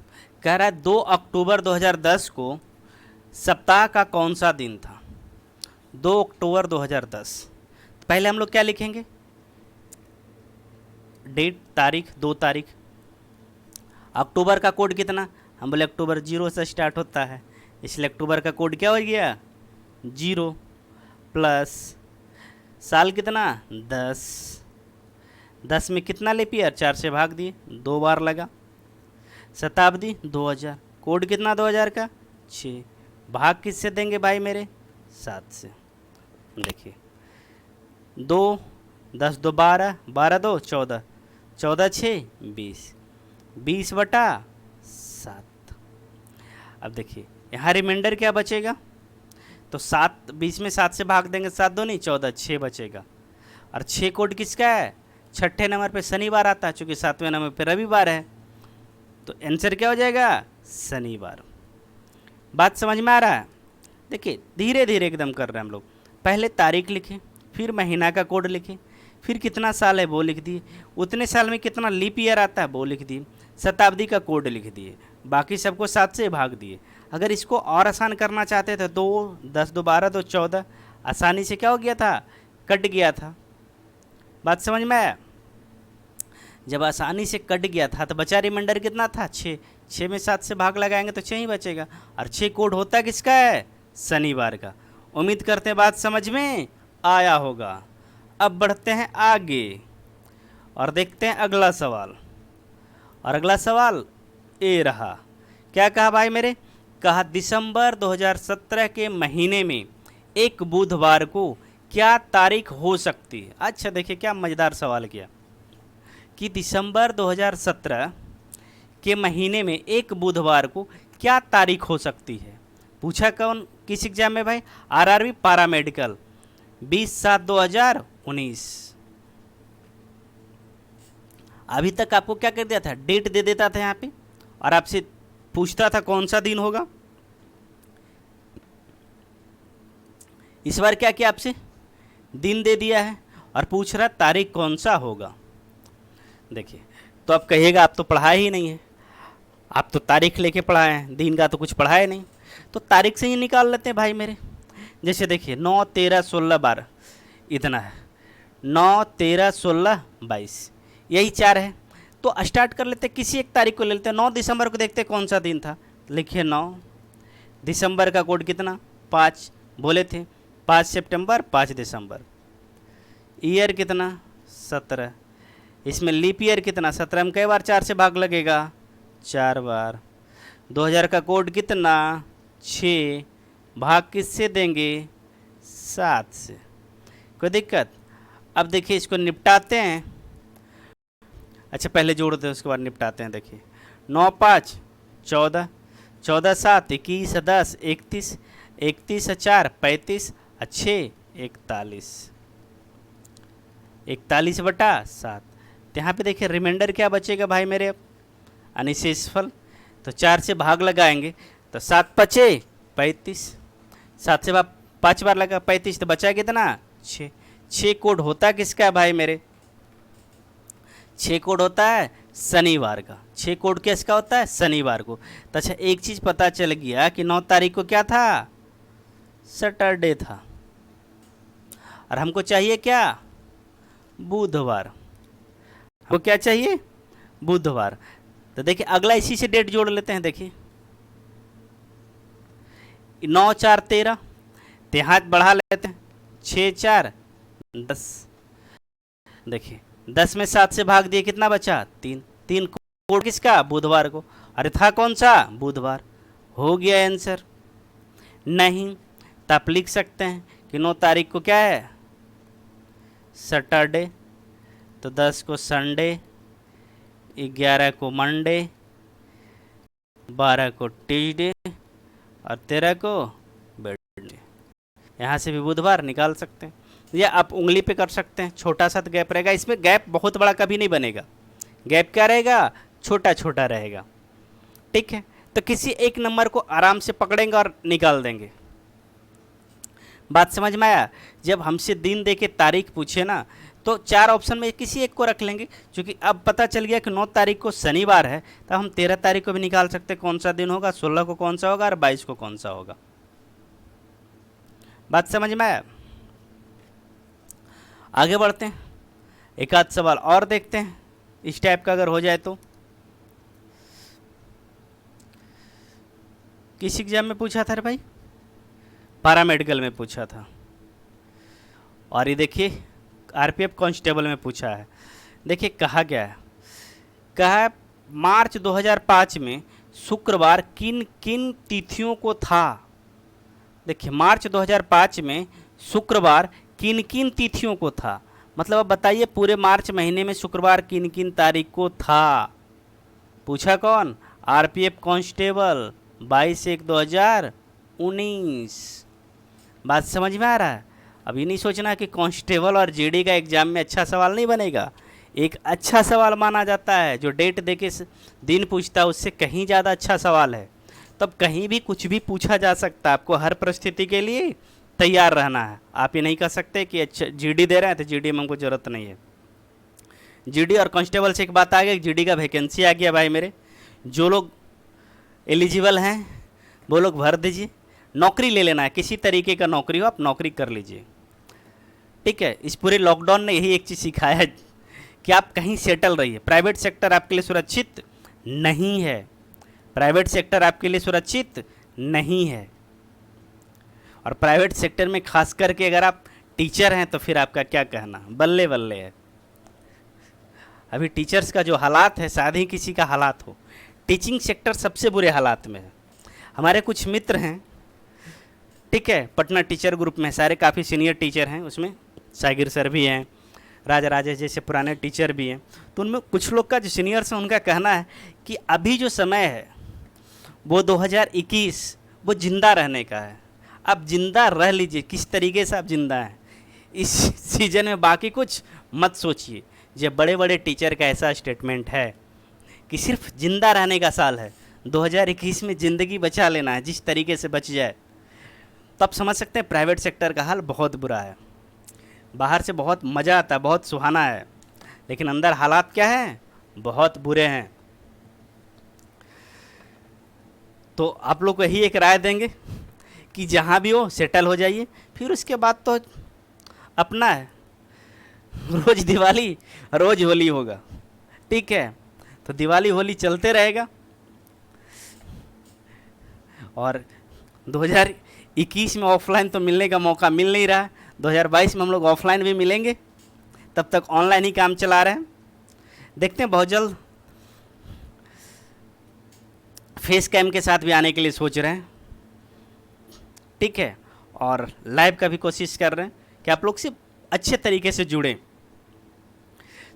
Speaker 1: कह रहा है 2 अक्टूबर 2010 को सप्ताह का कौन सा दिन था? 2 अक्टूबर 2010। पहले हम लोग क्या लिखेंगे? डेट, तारीख, 2 तारीख। अक्टूबर का कोड कितना? हम बोले अक्टूबर 0 से स्टार्ट होता है, इसलिए अक्टूबर का कोड क्या हो गया? 0 प्लस साल कितना? 10। 10 में कितना लीप ईयर? 4 से भाग दिए, 2 बार लगा। शताब्दी 2000, कोड कितना 2000 का? 6। भाग किससे देंगे भाई मेरे? 7 से। देखिए 2 10 2 12, 12 2 14, 14 6 20, 20 बटा 7। अब देखिए यहाँ रिमाइंडर क्या बचेगा? तो 7, 20 में 7 से भाग देंगे, 7 2 नहीं 14, 6 बचेगा। और 6 कोड किसका है? छठे नंबर पे शनिवार आता है, चूँकि 7वें नंबर पे रविवार है, तो आंसर क्या हो जाएगा? शनिवार। बात समझ में आ रहा है? देखिए धीरे धीरे एकदम कर रहे हैं हम लोग। पहले तारीख लिखें, फिर महीना का कोड लिखें, फिर कितना साल है वो लिख दिए, उतने साल में कितना लीप ईयर आता है वो लिख दिए, शताब्दी का कोड लिख दिए, बाकी सबको 7 से भाग दिए। अगर इसको और आसान करना चाहते थे 2 10 2 12 2 14, आसानी से क्या हो गया था? कट गया था। बात समझ में आया? जब आसानी से कट गया था तो बचा रिमाइंडर कितना था? 6। 6 में 7 से भाग लगाएंगे तो 6 ही बचेगा। और 6 कोड होता किसका है? शनिवार का। उम्मीद करते हैं बात समझ में आया होगा। अब बढ़ते हैं आगे और देखते हैं अगला सवाल। और अगला सवाल ये रहा क्या कहा भाई मेरे, कहा दिसंबर 2017 के महीने में एक बुधवार को क्या तारीख हो सकती है। अच्छा देखिए क्या मज़ेदार सवाल किया कि दिसंबर 2017 के महीने में एक बुधवार को क्या तारीख हो सकती है। पूछा कौन, किस एग्जाम में भाई, आरआरबी पैरामेडिकल 20/7/2019। अभी तक आपको क्या कर दिया था, डेट दे देता था यहाँ पे और आपसे पूछता था कौन सा दिन होगा। इस बार क्या किया, आपसे दिन दे दिया है और पूछ रहा तारीख कौन सा होगा। देखिए तो आप कहिएगा आप तो पढ़ाए ही नहीं है, आप तो तारीख लेके पढ़ाए हैं, दिन का तो कुछ पढ़ाए नहीं। तो तारीख से ही निकाल लेते हैं भाई मेरे। जैसे देखिए 9, 13, 16, 12 इतना है, 9, 13, 16, 22 यही 4 है। तो स्टार्ट कर लेते हैं, किसी एक तारीख को ले लेते हैं। 9 दिसंबर को देखते हैं कौन सा दिन था। लिखिए 9 दिसंबर का कोड कितना, 5 बोले थे, 5 सितंबर 5 दिसंबर। ईयर कितना, 17। इसमें लीप ईयर कितना, 17 में कई बार 4 से भाग लगेगा, 4 बार। 2000 का कोड कितना, 6, भाग किससे देंगे, 7 से। कोई दिक्कत। अब देखिए इसको निपटाते हैं। अच्छा पहले जोड़ते हैं उसके बाद निपटाते हैं। देखिए 9, 5, 14, 14, 7, 21, 10, 31, 31, 4, 35, 6, 41, 41/7। तो यहाँ पे देखिए रिमाइंडर क्या बचेगा भाई मेरे, अब अनिशेषफल। तो 4 से भाग लगाएंगे तो 7 पचे 35, 7 से 5 बार लगा 35, तो बचा कितना, 6। 6 कोड होता किसका भाई मेरे, 6 कोड होता है शनिवार का। 6 कोड किसका होता है, शनिवार को। तो अच्छा एक चीज़ पता चल गया कि 9 तारीख को क्या था, सैटरडे था, और हमको चाहिए क्या, बुधवार। हमको क्या चाहिए, बुधवार। तो देखिए अगला इसी से डेट जोड़ लेते हैं। देखिए 9, 4, 13, तो हाथ बढ़ा लेते हैं, 6, 4, 10। देखिए 10 में 7 से भाग दिए कितना बचा, 3। 3 कोड किसका, बुधवार को। अरे था कौन सा, बुधवार। हो गया आंसर। नहीं तो आप लिख सकते हैं कि 9 तारीख को क्या है, सैटरडे। तो 10 को संडे, 11 को मंडे, 12 को ट्यूसडे और 13 को वेडनेसडे। यहाँ से भी बुधवार निकाल सकते हैं, या आप उंगली पे कर सकते हैं। छोटा सा तो गैप रहेगा, इसमें गैप बहुत बड़ा कभी नहीं बनेगा। गैप क्या रहेगा, छोटा छोटा रहेगा। ठीक है, तो किसी एक नंबर को आराम से पकड़ेंगे और निकाल देंगे। बात समझ में आया। जब हमसे दिन दे के तारीख पूछे ना, तो 4 ऑप्शन में किसी एक को रख लेंगे। क्योंकि अब पता चल गया कि 9 तारीख को शनिवार है, तो हम 13 तारीख को भी निकाल सकते हैं कौन सा दिन होगा, 16 को कौन सा होगा और 22 को कौन सा होगा। बात समझ में आया। आगे बढ़ते हैं, एक आध सवाल और देखते हैं इस टाइप का अगर हो जाए तो। किस एग्जाम में पूछा था रे भाई, पैरामेडिकल में पूछा था। और ये देखिए आरपीएफ कांस्टेबल में पूछा है। देखिए कहा गया है, कहा मार्च 2005 में शुक्रवार किन किन तिथियों को था। देखिए मार्च 2005 में शुक्रवार किन किन तिथियों को था। मतलब अब बताइए पूरे मार्च महीने में शुक्रवार किन किन तारीख को था। पूछा कौन, आरपीएफ कांस्टेबल 22/1/2019। बात समझ में आ रहा है। अब ये नहीं सोचना कि कांस्टेबल और जीडी का एग्जाम में अच्छा सवाल नहीं बनेगा। एक अच्छा सवाल माना जाता है, जो डेट दे के दिन पूछता है उससे कहीं ज़्यादा अच्छा सवाल है। तब कहीं भी कुछ भी पूछा जा सकता है, आपको हर परिस्थिति के लिए तैयार रहना है। आप ये नहीं कह सकते कि अच्छा जीडी दे रहे हैं तो जीडी में हमको ज़रूरत नहीं है। जीडी और कांस्टेबल से एक बात आ गई, जीडी का वैकेंसी आ गया भाई मेरे। जो लोग एलिजिबल हैं वो लोग भर दीजिए। नौकरी ले लेना है, किसी तरीके का नौकरी हो आप नौकरी कर लीजिए। ठीक है, इस पूरे लॉकडाउन ने यही एक चीज़ सिखाया है कि आप कहीं सेटल रहिए। प्राइवेट सेक्टर आपके लिए सुरक्षित नहीं है, प्राइवेट सेक्टर आपके लिए सुरक्षित नहीं है। और प्राइवेट सेक्टर में खास करके अगर आप टीचर हैं तो फिर आपका क्या कहना, बल्ले बल्ले है। अभी टीचर्स का जो हालात है शायद ही किसी का हालात हो। टीचिंग सेक्टर सबसे बुरे हालात में है। हमारे कुछ मित्र हैं, ठीक है, पटना टीचर ग्रुप में, सारे काफ़ी सीनियर टीचर हैं, उसमें सागिर सर भी हैं, राजा राजेश जैसे पुराने टीचर भी हैं। तो उनमें कुछ लोग का जो सीनियर्स हैं उनका कहना है कि अभी जो समय है वो 2021 वो ज़िंदा रहने का है। आप ज़िंदा रह लीजिए, किस तरीके से आप ज़िंदा हैं इस सीजन में, बाकी कुछ मत सोचिए। ये बड़े बड़े टीचर का ऐसा स्टेटमेंट है कि सिर्फ ज़िंदा रहने का साल है, 2021 में ज़िंदगी बचा लेना है, जिस तरीके से बच जाए। तो आप समझ सकते हैं प्राइवेट सेक्टर का हाल बहुत बुरा है। बाहर से बहुत मज़ा आता है, बहुत सुहाना है, लेकिन अंदर हालात क्या हैं, बहुत बुरे हैं। तो आप लोग को यही एक राय देंगे कि जहाँ भी हो सेटल हो जाइए, फिर उसके बाद तो अपना है, रोज़ दिवाली रोज़ होली होगा, ठीक है। तो दिवाली होली चलते रहेगा और 2021 में ऑफलाइन तो मिलने का मौका मिल नहीं रहा है, 2022 में हम लोग ऑफलाइन भी मिलेंगे, तब तक ऑनलाइन ही काम चला रहे हैं। देखते हैं बहुत जल्द फेस कैम के साथ भी आने के लिए सोच रहे हैं, ठीक है, और लाइव का भी कोशिश कर रहे हैं कि आप लोग से अच्छे तरीके से जुड़ें।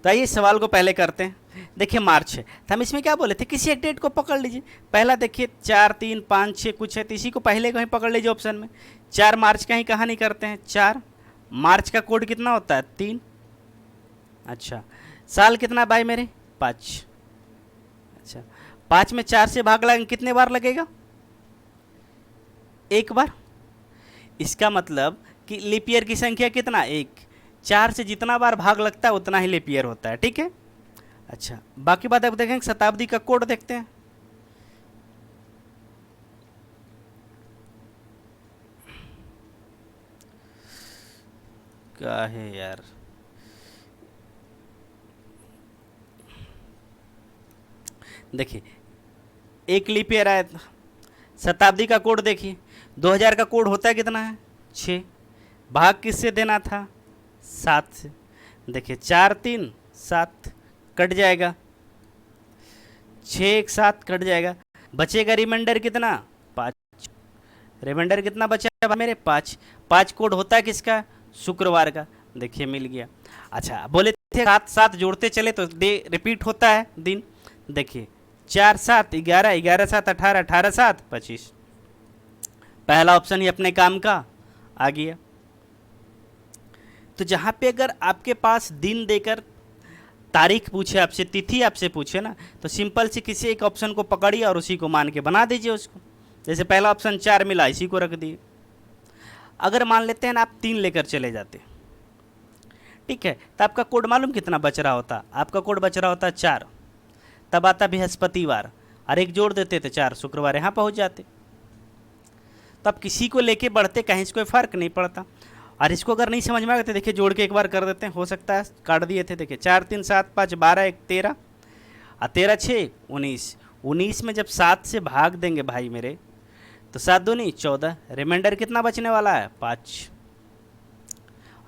Speaker 1: तो आइए सवाल को पहले करते हैं। देखिए मार्च है, तो हम इसमें क्या बोले थे, किसी एक डेट को पकड़ लीजिए। पहला देखिए 4, 3, 5, 6 कुछ है, तो इसी को पहले कहीं पकड़ लीजिए ऑप्शन में। 4 मार्च का ही कहानी करते हैं। 4 मार्च का कोड कितना होता है, 3। अच्छा, साल कितना भाई मेरे, 5। अच्छा, 5 में 4 से भाग लगे कितने बार लगेगा, 1 बार। इसका मतलब कि लीप ईयर की संख्या कितना, 1। 4 से जितना बार भाग लगता है उतना ही लीप ईयर होता है, ठीक है। अच्छा, बाकी बात आप देखेंगे, शताब्दी का कोड देखते हैं। क्या है यार, देखिए एक लीप ईयर आया था। शताब्दी का कोड देखिए, 2000 का कोड होता है कितना है, 6। भाग किससे देना था, 7 से। देखिए 4, 3, 7 कट जाएगा, 6, 1, 7 कट जाएगा, बचेगा रिमाइंडर कितना, 5। रिमाइंडर कितना बचा मेरे, 5। 5 कोड होता है किसका, शुक्रवार का। देखिए मिल गया। अच्छा, बोले थे 7 7 जोड़ते चले तो डे रिपीट होता है दिन। देखिए 4 7 11, 11 7 18, 18 7 25। पहला ऑप्शन ही अपने काम का आ गया। तो जहाँ पे अगर आपके पास दिन देकर तारीख पूछे आपसे, तिथि आपसे पूछे ना, तो सिंपल से किसी एक ऑप्शन को पकड़िए और उसी को मान के बना दीजिए उसको। जैसे पहला ऑप्शन 4 मिला, इसी को रख दिए। अगर मान लेते हैं ना आप 3 लेकर चले जाते, ठीक है, तो आपका कोड मालूम कितना बच रहा होता, आपका कोड बच रहा होता 4। तब आता बृहस्पतिवार, और 1 जोड़ देते थे 4, शुक्रवार यहाँ पहुँच जाते। तो आप किसी को लेके बढ़ते, कहीं से कोई फ़र्क नहीं पड़ता। और इसको अगर नहीं समझ में आते, देखिए जोड़ के एक बार कर देते हैं, हो सकता है काट दिए थे। देखिए 4 3 7 5 12 1 13, और 13 6 19। 19 में जब 7 से भाग देंगे भाई मेरे, तो 7 दूनी 14, रिमाइंडर कितना बचने वाला है, 5।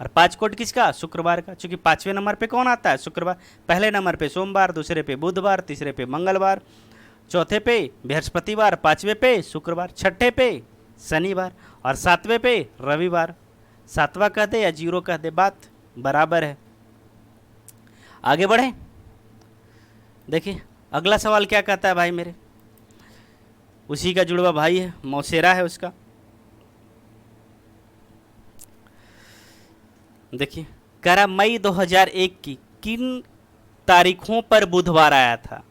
Speaker 1: और 5 कोड किसका, शुक्रवार का, क्योंकि 5वें नंबर पे कौन आता है, शुक्रवार। पहले नंबर पे सोमवार, दूसरे पे बुधवार, तीसरे पे मंगलवार, चौथे पे बृहस्पतिवार, 5वें पे शुक्रवार, छठे पे शनिवार, और 7वें पे रविवार। 7वां कह दे या 0 कह दे, बात बराबर है। आगे बढ़े। देखिए अगला सवाल क्या कहता है भाई मेरे, उसी का जुड़वा भाई है, मौसेरा है उसका। देखिए कह रहा मई 2001 की किन तारीखों पर बुधवार आया था।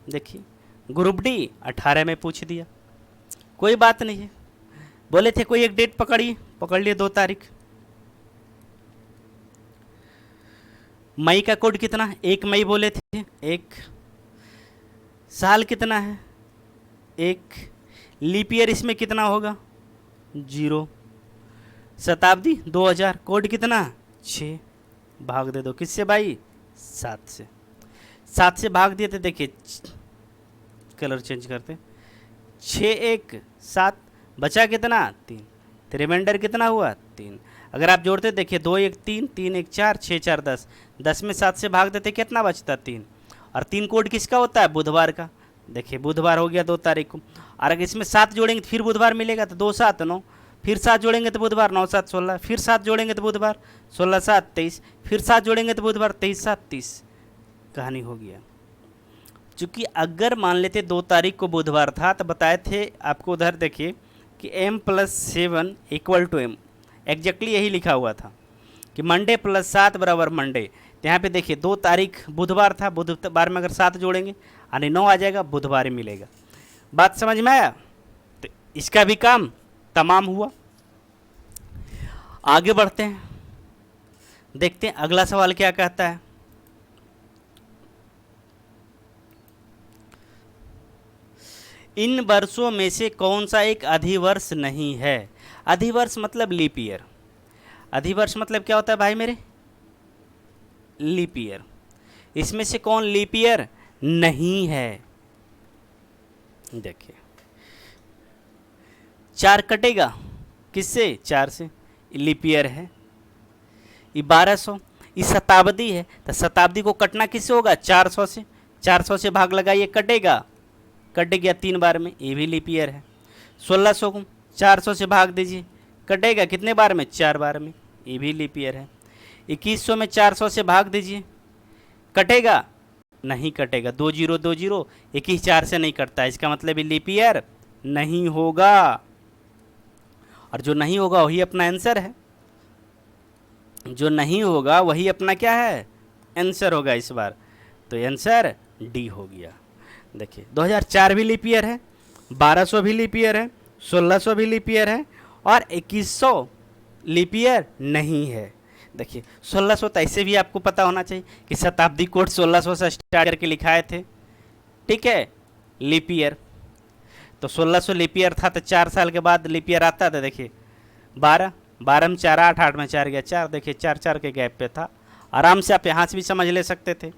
Speaker 1: देखिए ग्रुप डी 18 में पूछ दिया, कोई बात नहीं है। बोले थे कोई एक डेट पकड़िए, पकड़ लिए 2 तारीख। मई का कोड कितना, 1 मई बोले थे, 1। साल कितना है, 1। लीप ईयर इसमें कितना होगा, 0। शताब्दी 2000, कोड कितना, 6। भाग दे दो किससे भाई, 7 से। 7 से भाग दिए थे, देखिए कलर चेंज करते, 6 1 7, बचा कितना, 3। तो रिमाइंडर कितना हुआ, 3। अगर आप जोड़ते देखिए 2 1 3, 3 1 4, 6 4 10, 10 में 7 से भाग देते कितना बचता, 3। और 3 कोड किसका होता है, बुधवार का। देखिए बुधवार हो गया 2 तारीख को। और अगर इसमें 7 जोड़ेंगे तो फिर बुधवार मिलेगा, तो 2 7 9, फिर 7 जोड़ेंगे तो बुधवार, 9 7 16, फिर 7 जोड़ेंगे तो बुधवार, 16 7 23, फिर 7 जोड़ेंगे तो बुधवार, 23 7 30। कहानी हो गया। चूँकि अगर मान लेते 2 तारीख को बुधवार था तो बताए थे आपको, उधर देखिए कि m+7 = m, एग्जैक्टली यही लिखा हुआ था कि मंडे +7 बराबर मंडे। तो यहाँ पे देखिए 2 तारीख बुधवार था, बुधवार में अगर 7 जोड़ेंगे यानी 9 आ जाएगा, बुधवार ही मिलेगा। बात समझ में आया? तो इसका भी काम तमाम हुआ। आगे बढ़ते हैं, देखते हैं अगला सवाल क्या कहता है। इन वर्षों में से कौन सा एक अधिवर्ष नहीं है? अधिवर्ष मतलब लीप ईयर। अधिवर्ष मतलब क्या होता है भाई मेरे? Leap year. इसमें से कौन लीप ईयर नहीं है? देखिए 4 कटेगा किससे? 4 से, लीप ईयर है। ये 1200, ये शताब्दी है, तो शताब्दी को कटना किससे होगा? 400 से। 400 से भाग लगाइए, कटेगा, कट गया 3 बार में, ये भी लीप ईयर है। 1600 को 400 से भाग दीजिए, कटेगा कितने बार में? 4 बार में, ये भी लीप ईयर है। 2100 में 400 से भाग दीजिए, कटेगा? नहीं कटेगा, 2 0 2 0, 21 4 से नहीं कटता, इसका मतलब ये लीप ईयर नहीं होगा। और जो नहीं होगा वही अपना आंसर है, जो नहीं होगा वही अपना क्या है? आंसर होगा इस बार। तो आंसर डी हो गया। देखिए 2004 भी लीप ईयर है, 1200 भी लीप ईयर है, 1600 भी लीप ईयर है, और 2100 लीप ईयर नहीं है। देखिए 1600 तो ऐसे भी आपको पता होना चाहिए कि शताब्दी कोड 1600 से स्टार्ट करके लिखाए थे, ठीक है, लीप ईयर। तो 1600 लीप ईयर था, तो 4 साल के बाद लीप ईयर आता था। देखिए 12 12 में 4 8, 8 में 4 गया 4, देखिए 4 4 के गैप पे था। आराम से आप यहाँ से भी समझ ले सकते थे।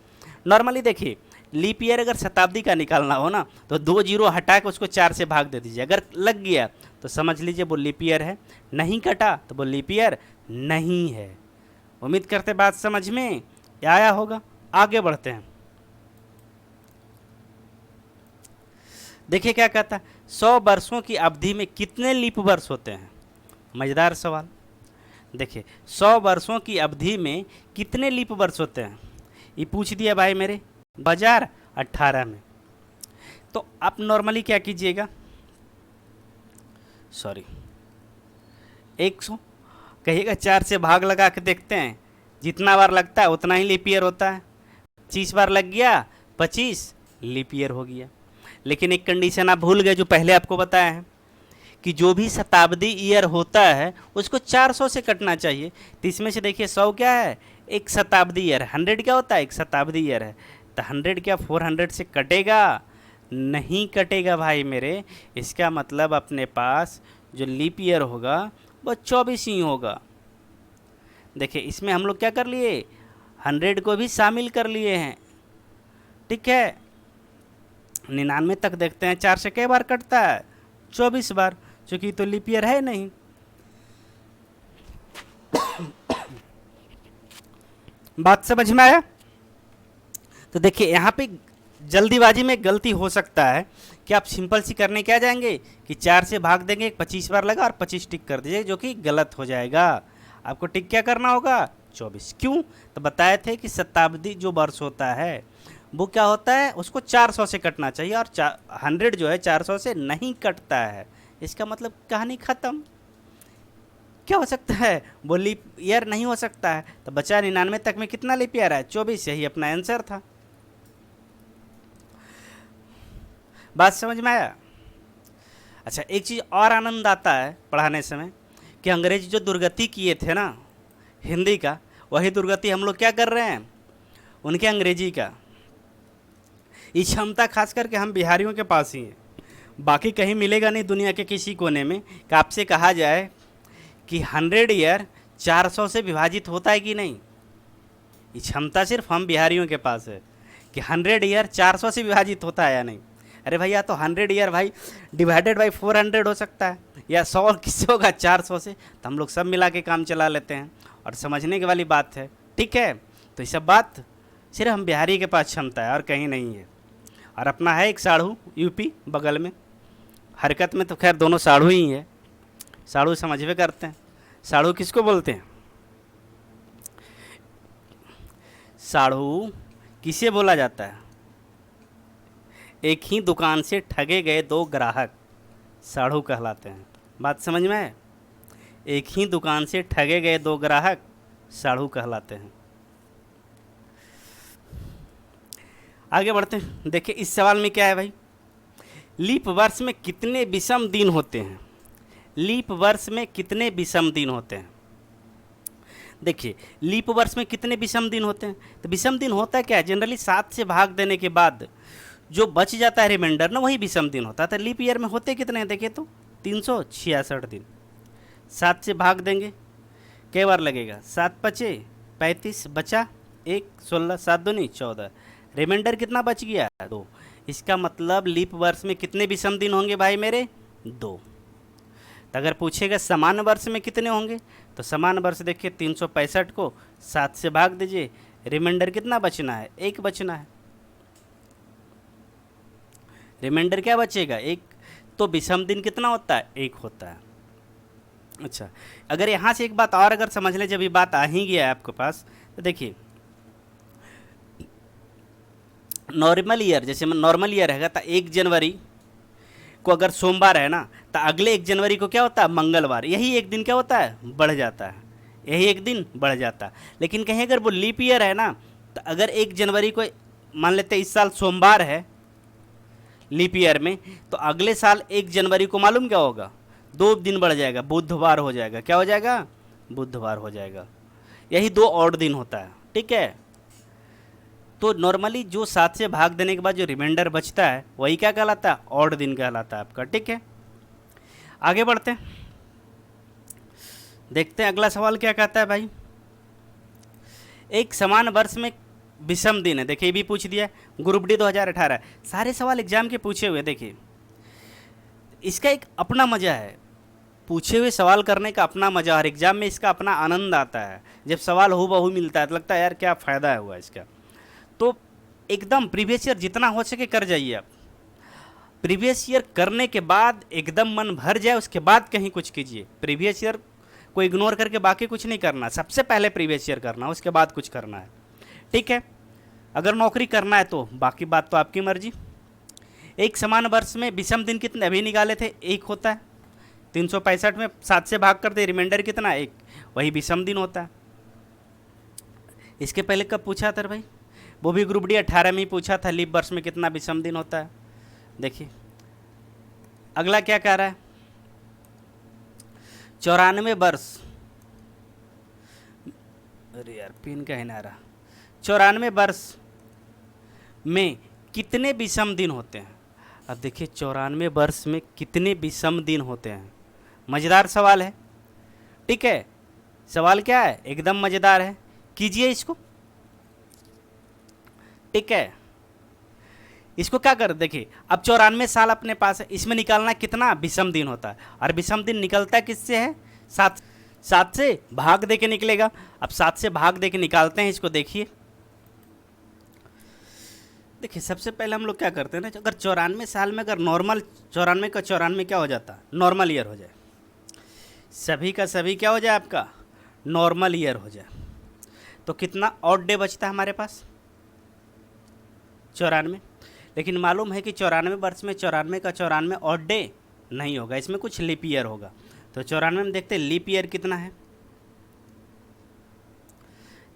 Speaker 1: नॉर्मली देखिए लीप ईयर अगर शताब्दी का निकालना हो ना, तो 2 0 हटा के उसको 4 से भाग दे दीजिए, अगर लग गया तो समझ लीजिए वो लीप ईयर है, नहीं कटा तो वो लीप ईयर नहीं है। उम्मीद करते बात समझ में आया होगा। आगे बढ़ते हैं, देखिए क्या कहता है, 100 वर्षों की अवधि में कितने लीप वर्ष होते हैं? मजेदार सवाल। देखिए 100 वर्षों की अवधि में कितने लीप वर्ष होते हैं, ये पूछ दिया भाई मेरे 2018 में। तो आप नॉर्मली क्या कीजिएगा, सॉरी 100 कहिएगा, 4 से भाग लगा के देखते हैं, जितना बार लगता है उतना ही लीप ईयर होता है। 25 बार लग गया, 25 लीप ईयर हो गया। लेकिन एक कंडीशन आप भूल गए जो पहले आपको बताया है कि जो भी शताब्दी ईयर होता है उसको 400 से कटना चाहिए। तो इसमें से देखिए 100 क्या है? एक शताब्दी ईयर है। 100 क्या होता है? एक शताब्दी ईयर है। तो 100 क्या 400 से कटेगा? नहीं कटेगा भाई मेरे। इसका मतलब अपने पास जो लीप ईयर होगा वो 24 ही होगा। देखिए इसमें हम लोग क्या कर लिए, 100 को भी शामिल कर लिए हैं, ठीक है। 99 तक देखते हैं 4 से कई बार कटता है? 24 बार, क्योंकि तो लीप ईयर है नहीं। बात समझ में आया? तो देखिए यहाँ पे जल्दीबाजी में गलती हो सकता है कि आप सिंपल सी करने क्या जाएंगे कि 4 से भाग देंगे, 25 बार लगा और 25 टिक कर दीजिए, जो कि गलत हो जाएगा। आपको टिक क्या करना होगा? 24। क्यों? तो बताए थे कि शताब्दी जो वर्ष होता है वो क्या होता है, उसको 400 से कटना चाहिए, और 100 जो है 400 से नहीं कटता है। इसका मतलब कहानी ख़त्म। क्या हो सकता है? वो लीप ईयर नहीं हो सकता है। तो बचा 99 तक में कितना लीप ईयर है? 24। यही अपना आंसर था। बात समझ में आया? अच्छा, एक चीज़ और आनंद आता है पढ़ाने समय कि अंग्रेजी जो दुर्गति किए थे ना हिंदी का, वही दुर्गति हम लोग क्या कर रहे हैं उनके अंग्रेजी का। ये क्षमता खास करके हम बिहारियों के पास ही है, बाकी कहीं मिलेगा नहीं दुनिया के किसी कोने में कि आपसे कहा जाए कि 100 ईयर 400 से विभाजित होता है कि नहीं। ये क्षमता सिर्फ हम बिहारियों के पास है कि 100 ईयर 400 से विभाजित होता है या नहीं। अरे भैया तो 100 ईयर भाई डिवाइडेड बाई 400 हो सकता है, या 100 किससे होगा? 400 से। तो हम लोग सब मिला के काम चला लेते हैं और समझने की वाली बात है, ठीक है। तो ये सब बात सिर्फ हम बिहारी के पास क्षमता है और कहीं नहीं है। और अपना है एक साढ़ू यूपी बगल में। हरकत में तो खैर दोनों साढ़ू ही है, साढ़ू समझवे करते हैं। साढ़ू किसको बोलते हैं? साढ़ू किसे बोला जाता है? एक ही दुकान से ठगे गए दो ग्राहक साढ़ू कहलाते हैं। बात समझ में है? एक ही दुकान से ठगे गए दो ग्राहक साढ़ू कहलाते हैं। आगे बढ़ते हैं। देखिए इस सवाल में क्या है भाई, लीप वर्ष में कितने विषम दिन होते हैं? लीप वर्ष में कितने विषम दिन होते हैं? देखिए लीप वर्ष में कितने विषम दिन होते हैं? तो विषम दिन होता है क्या है, जनरली 7 से भाग देने के बाद जो बच जाता है रिमाइंडर ना, वही विषम दिन होता है। तो लीप ईयर में होते कितने हैं? देखिए तो 366 दिन। 7 से भाग देंगे, कई बार लगेगा? 7 पचे 35, बचा 1, 16, 7 दूनी 14, रिमाइंडर कितना बच गया? 2। इसका मतलब लीप वर्ष में कितने विषम दिन होंगे भाई मेरे? 2। तो अगर पूछेगा समान वर्ष में कितने होंगे, तो समान वर्ष देखिए 365 को 7 से भाग दीजिए, रिमाइंडर कितना बचना है? 1 बचना है। रिमाइंडर क्या बचेगा? 1। तो विषम दिन कितना होता है? 1 होता है। अच्छा, अगर यहाँ से एक बात और अगर समझ लें, जब ये बात आ ही गया है आपके पास, तो देखिए नॉर्मल ईयर, जैसे नॉर्मल ईयर रहेगा तो 1 जनवरी को अगर सोमवार है ना, तो अगले 1 जनवरी को क्या होता है? मंगलवार। यही एक दिन क्या होता है? बढ़ जाता है, यही एक दिन बढ़ जाता है। लेकिन कहीं अगर वो लीप ईयर है ना, तो अगर 1 जनवरी को मान लेते हैं इस साल सोमवार है लीप ईयर में, तो अगले साल 1 जनवरी को मालूम क्या होगा? 2 दिन बढ़ जाएगा, बुधवार हो जाएगा। क्या हो जाएगा? बुधवार हो जाएगा। यही 2 ऑड दिन होता है। ठीक है, तो नॉर्मली जो 7 से भाग देने के बाद जो रिमाइंडर बचता है वही क्या कहलाता है? ऑड दिन कहलाता है आपका। ठीक है, आगे बढ़ते हैं, देखते हैं अगला सवाल क्या कहता है भाई। एक समान वर्ष में विषम दिन है। देखिए ये भी पूछ दिया, ग्रुप डी 2018। सारे सवाल एग्जाम के पूछे हुए। देखिए इसका एक अपना मज़ा है, पूछे हुए सवाल करने का अपना मज़ा, और एग्जाम में इसका अपना आनंद आता है। जब सवाल हूबहू मिलता है तो लगता है यार क्या फ़ायदा हुआ इसका। तो एकदम प्रीवियस ईयर जितना हो सके कर जाइए आप। प्रीवियस ईयर करने के बाद एकदम मन भर जाए, उसके बाद कहीं कुछ कीजिए। प्रीवियस ईयर को इग्नोर करके बाकी कुछ नहीं करना, सबसे पहले प्रीवियस ईयर करना, उसके बाद कुछ करना है। ठीक है, अगर नौकरी करना है तो बाकी बात तो आपकी मर्जी। एक समान वर्ष में विषम दिन कितने अभी निकाले थे? 1 होता है। 365 में 7 से भाग करते, रिमाइंडर कितना? 1, वही विषम दिन होता है। इसके पहले कब पूछा था भाई? वो भी ग्रुप डी 18 में ही पूछा था, लीप वर्ष में कितना विषम दिन होता है। देखिए अगला क्या कह रहा है, 94 वर्ष, अरे यार पिन कहीं ना रहा, 94 वर्ष में कितने विषम दिन होते हैं? अब देखिए 94 वर्ष में कितने विषम दिन होते हैं, मज़ेदार सवाल है। ठीक है, सवाल क्या है? एकदम मज़ेदार है, कीजिए इसको। ठीक है, इसको क्या कर, देखिए अब 94 साल अपने पास है, इसमें निकालना कितना विषम दिन होता है, और विषम दिन निकलता किससे है? 7 से भाग दे के निकलेगा। अब 7 से भाग दे के निकालते हैं इसको। देखिए सबसे पहले हम लोग क्या करते हैं ना, अगर 94 साल में अगर नॉर्मल 94 का 94 क्या हो जाता? नॉर्मल ईयर हो जाए, सभी का सभी क्या हो जाए आपका? नॉर्मल ईयर हो जाए, तो कितना ऑड डे बचता है हमारे पास? 94। लेकिन मालूम है कि 94 वर्ष में 94 का 94 ऑड डे नहीं होगा, इसमें कुछ लीप ईयर होगा। तो 94 में देखते हैं लीप ईयर कितना है,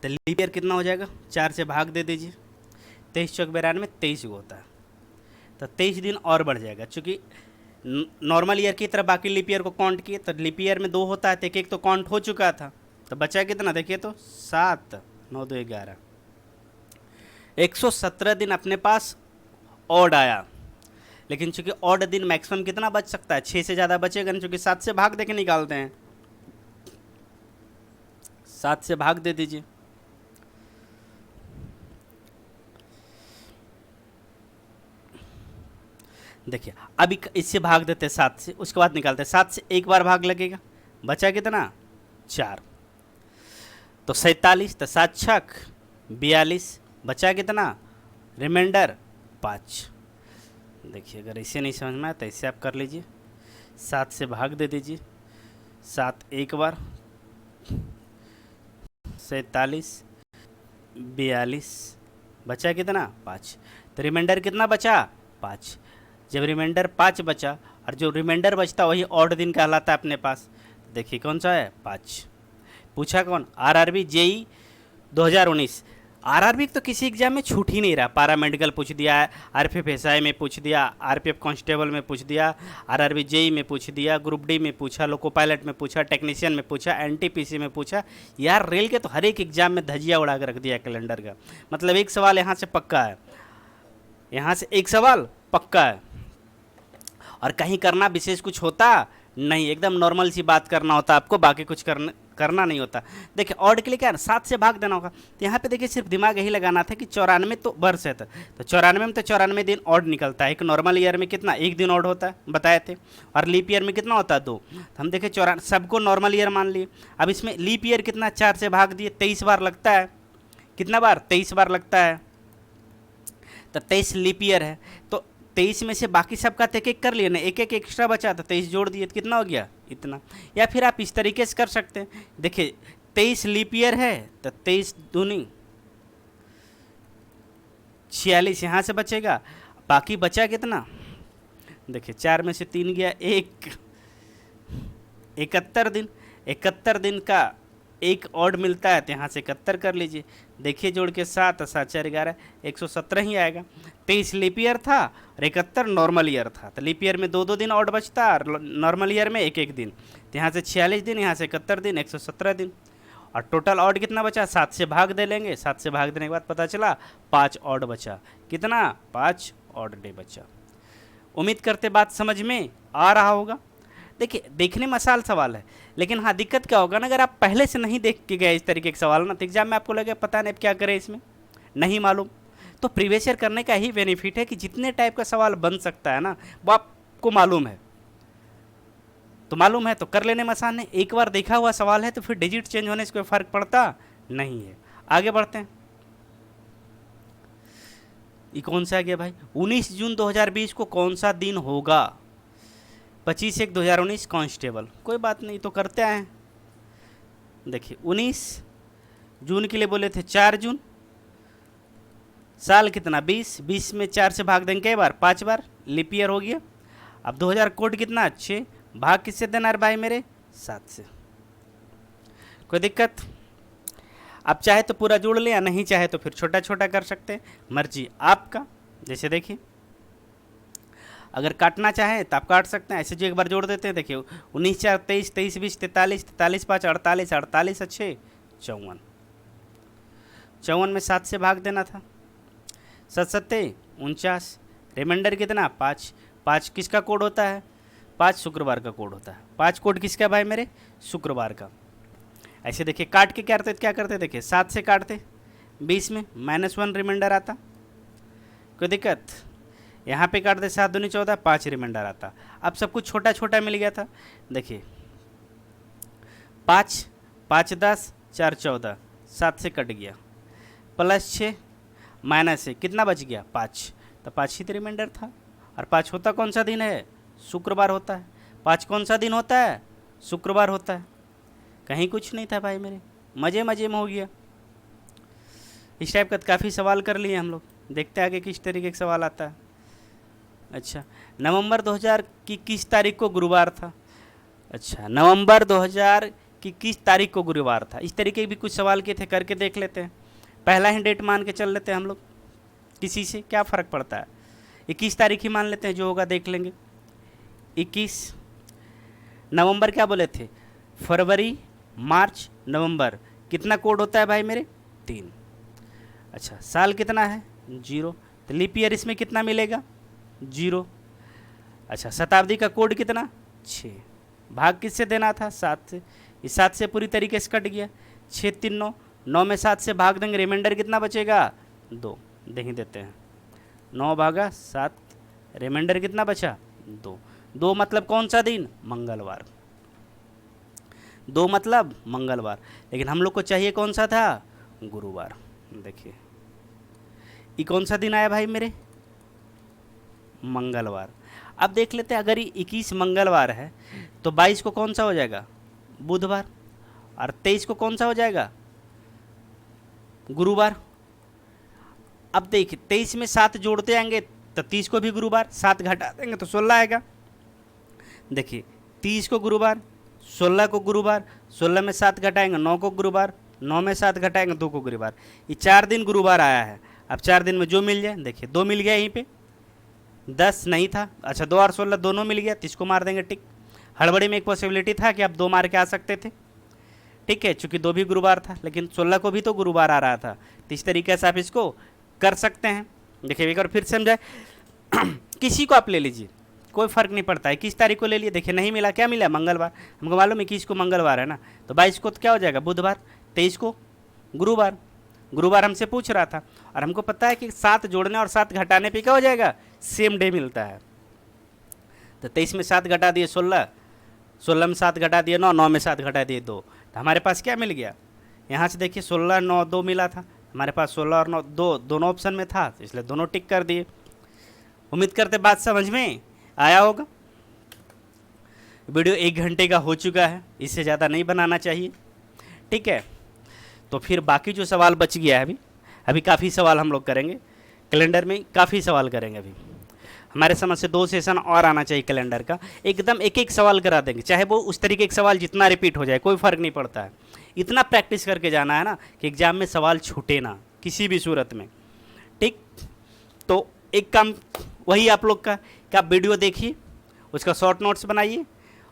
Speaker 1: तो लीप ईयर कितना हो जाएगा? 4 से भाग दे दीजिए, 23 चौक 92, 23 होता है, तो 23 दिन और बढ़ जाएगा। चूँकि नॉर्मल ईयर की तरह बाकी लीप ईयर को काउंट किए, तो लीप ईयर में 2 होता है, तो एक तो काउंट हो चुका था, तो बचा कितना? देखिए तो 7, 9, 2, 11, 117 दिन अपने पास ऑड आया। लेकिन चूंकि ऑड दिन मैक्सिमम कितना बच सकता है? 6 से ज़्यादा बचेगा नहीं, चूंकि 7 से भाग दे के निकालते हैं। 7 से भाग दे दीजिए, देखिए अभी इससे भाग देते हैं 7 से, उसके बाद निकालते हैं। 7 से एक बार भाग लगेगा, बचा कितना? 4, तो 47, तो 7 छक 42, बचा कितना? रिमाइंडर 5। देखिए अगर ऐसे नहीं समझ में आया तो ऐसे आप कर लीजिए, 7 से भाग दे दीजिए, 7 एक बार, 47, 42, बचा कितना 5, तो रिमाइंडर कितना बचा 5। जब रिमाइंडर 5 बचा और जो रिमाइंडर बचता वही ऑड दिन कहलाता है अपने पास। देखिए कौन सा है 5। पूछा कौन, आरआरबी जेई 2019। आरआरबी तो किसी एग्जाम में छूट ही नहीं रहा। पारा मेडिकल पूछ दिया, आरपीएफ एसआई में पूछ दिया, आरपीएफ कांस्टेबल में पूछ दिया, आरआरबी जेई में पूछ दिया, ग्रुप डी में पूछा, लोको पायलट में पूछा, टेक्नीशियन में पूछा, एनटीपीसी में पूछा। यार रेल के तो हर एक एग्जाम में धजिया उड़ा के रख दिया कैलेंडर का। मतलब एक सवाल यहाँ से पक्का है, यहाँ से एक सवाल पक्का है, और कहीं करना विशेष कुछ होता नहीं, एकदम नॉर्मल सी बात करना होता आपको, बाकी कुछ करना नहीं होता। देखिए ऑड के लिए क्या है, 7 से भाग देना होगा। तो यहाँ पे देखिए सिर्फ दिमाग यही लगाना था कि 94 तो वर्ष है, तो 94 में तो 94 दिन ऑड निकलता है। एक नॉर्मल ईयर में कितना, एक दिन ऑड होता है बताए थे, और लीप ईयर में कितना होता है 2। तो हम देखें 94 सबको नॉर्मल ईयर मान लिए। अब इसमें लीप ईयर कितना, 4 से भाग दिए, 23 बार लगता है। कितना बार, 23 बार लगता है, तो 23 लीप ईयर है। तो 23 में से बाकी सबका एक एक कर लिए ना, एक एक एक्स्ट्रा बचा तो 23 जोड़ दिए तो कितना हो गया इतना। या फिर आप इस तरीके से कर सकते हैं, देखिए 23 लीप ईयर है तो 23 दूनी 46 यहाँ से बचेगा, बाकी बचा कितना, देखिए 4 में से 3 गया, 71 दिन। 71 दिन का एक ऑड मिलता है, तो यहाँ से 71 कर लीजिए। देखिए जोड़ के 7 7 4 11 117 ही आएगा। 23 लीप ईयर था और 71 नॉर्मल ईयर था, तो लीप ईयर में 2 दिन ऑड बचता और नॉर्मल ईयर में 1 दिन। तो यहाँ से 46 दिन, यहाँ से 71 दिन, 117 दिन। और टोटल ऑड कितना बचा, 7 से भाग दे लेंगे। 7 से भाग देने के बाद पता चला 5 ऑड बचा। कितना, 5 ऑड डे बचा। उम्मीद करते बात समझ में आ रहा होगा। देखिए देखने में आसान सवाल है, लेकिन हाँ दिक्कत क्या होगा ना, अगर आप पहले से नहीं देख के गए इस तरीके के सवाल ना, तो एग्जाम में आपको लगे पता नहीं अब क्या करें इसमें, नहीं मालूम। तो प्रीवियस ईयर करने का ही बेनिफिट है कि जितने टाइप का सवाल बन सकता है ना वो आपको मालूम है, तो मालूम है तो कर लेने में आसान है। एक बार देखा हुआ सवाल है तो फिर डिजिट चेंज होने से कोई फर्क पड़ता नहीं है। आगे बढ़ते हैं। ये कौन सा आ गया भाई, 19 जून 2020 को कौन सा दिन होगा, 25/1/2019 कांस्टेबल। कोई बात नहीं, तो करते आए हैं। देखिए 19 जून के लिए बोले थे 4 जून, साल कितना 20, 20 में 4 से भाग देंगे कई बार, 5 बार, लीप ईयर हो गया। अब 2000 कोड कितना, 6, भाग किससे देना है भाई मेरे, 7 से। कोई दिक्कत, आप चाहे तो पूरा जोड़ ले, या नहीं चाहे तो फिर छोटा छोटा कर सकते हैं, मर्जी आपका। जैसे देखिए अगर काटना चाहें तो आप काट सकते हैं, ऐसे जो एक बार जोड़ देते हैं। देखिए 19 4 23, 23 20 43, 43 5 48, 48 6 54, 54 में 7 से भाग देना था, 7 7 49, रिमाइंडर कितना 5। 5 किसका कोड होता है, 5 शुक्रवार का कोड होता है। 5 कोड किसका भाई मेरे, शुक्रवार का। ऐसे देखिए काट के क्या करते देखिए 7 से काटते, 20 में -1 रिमाइंडर आता। कोई दिक्कत, यहाँ पे काट दे 7 दूनी 14, 5 रिमाइंडर आता। अब सब कुछ छोटा छोटा मिल गया था। देखिए 5 5 10 4 14, 7 से कट गया, +6 -1 कितना बच गया 5, तो 5 ही तो रिमाइंडर था। और 5 होता कौन सा दिन है, शुक्रवार होता है। 5 कौन सा दिन होता है, शुक्रवार होता है। कहीं कुछ नहीं था भाई मेरे, मज़े मज़े में हो गया। इस टाइप का काफ़ी सवाल कर लिए हम लोग, देखते आगे किस तरीके का सवाल आता है। अच्छा, नवंबर 2000 की किस तारीख को गुरुवार था। अच्छा, नवंबर 2000 की किस तारीख को गुरुवार था। इस तरीके के भी कुछ सवाल के थे, करके देख लेते हैं। पहला ही डेट मान के चल लेते हैं हम लोग, किसी से क्या फ़र्क पड़ता है। 21 तारीख ही मान लेते हैं, जो होगा देख लेंगे। 21 नवंबर क्या बोले थे, फरवरी मार्च नवंबर, कितना कोड होता है भाई मेरे, 3। अच्छा, साल कितना है, 0, तो लीप ईयर इसमें कितना मिलेगा, 0। अच्छा, शताब्दी का कोड कितना, 6, भाग किससे देना था, 7 से। इस 7 से पूरी तरीके से कट गया, 6 3 9, 9 में 7 से भाग देंगे, रिमाइंडर कितना बचेगा, 2, दे ही देते हैं। 9 भागा 7, रिमाइंडर कितना बचा, 2। 2 मतलब कौन सा दिन, मंगलवार। 2 मतलब मंगलवार, लेकिन हम लोग को चाहिए कौन सा था, गुरुवार। देखिए ये कौन सा दिन आया भाई मेरे, मंगलवार। अब देख लेते हैं, अगर ये 21 मंगलवार है तो 22 को कौन सा हो जाएगा, बुधवार, और 23 को कौन सा हो जाएगा, गुरुवार। अब देखिए 23 में 7 जोड़ते आएंगे तो 30 को भी गुरुवार, 7 घटा देंगे तो 16 आएगा। देखिए 30 को गुरुवार, 16 को गुरुवार, 16 में 7 घटाएंगे 9 को गुरुवार, 9 में 7 घटाएंगे 2 को गुरुवार। ये 4 दिन गुरुवार आया है। अब 4 दिन में जो मिल जाए, देखिए 2 मिल गया यहीं पे, 10 नहीं था, अच्छा 2 और 16 दोनों मिल गया, 30 को मार देंगे टिक। हड़बड़ी में एक पॉसिबिलिटी था कि आप 2 मार के आ सकते थे, ठीक है, चूंकि 2 भी गुरुवार था, लेकिन 16 को भी तो गुरुवार आ रहा था, तो इस तरीके से आप इसको कर सकते हैं। देखिए एक बार फिर समझाए, किसी को आप ले लीजिए, कोई फर्क नहीं पड़ता है किस तारीख को ले लिए। देखिए नहीं मिला, क्या मिला, मंगलवार, हमको मालूम है 21 को मंगलवार है ना, तो 22 को तो क्या हो जाएगा, बुधवार, 23 को गुरुवार, गुरुवार हमसे पूछ रहा था, और हमको पता है कि 7 जोड़ने और 7 घटाने पे क्या हो जाएगा, सेम डे मिलता है। तो 23 में 7 घटा दिए 16, 16 में 7 घटा दिए 9, 9 में 7 घटा दिए 2, तो हमारे पास क्या मिल गया, यहाँ से देखिए 16, 9, 2 मिला था, हमारे पास 16 और 9 2 दोनों ऑप्शन में था, तो इसलिए दोनों टिक कर दिए। उम्मीद करते बात समझ में आया होगा। वीडियो 1 घंटे का हो चुका है, इससे ज़्यादा नहीं बनाना चाहिए, ठीक है। तो फिर बाकी जो सवाल बच गया है, अभी काफ़ी सवाल हम लोग करेंगे, कैलेंडर में काफ़ी सवाल करेंगे। अभी हमारे समझ से 2 सेशन और आना चाहिए कैलेंडर का, एकदम एक एक सवाल करा देंगे, चाहे वो उस तरीके के सवाल जितना रिपीट हो जाए कोई फ़र्क नहीं पड़ता है, इतना प्रैक्टिस करके जाना है ना कि एग्ज़ाम में सवाल छूटे ना किसी भी सूरत में, ठीक। तो एक काम वही आप लोग का कि आप वीडियो देखिए, उसका शॉर्ट नोट्स बनाइए,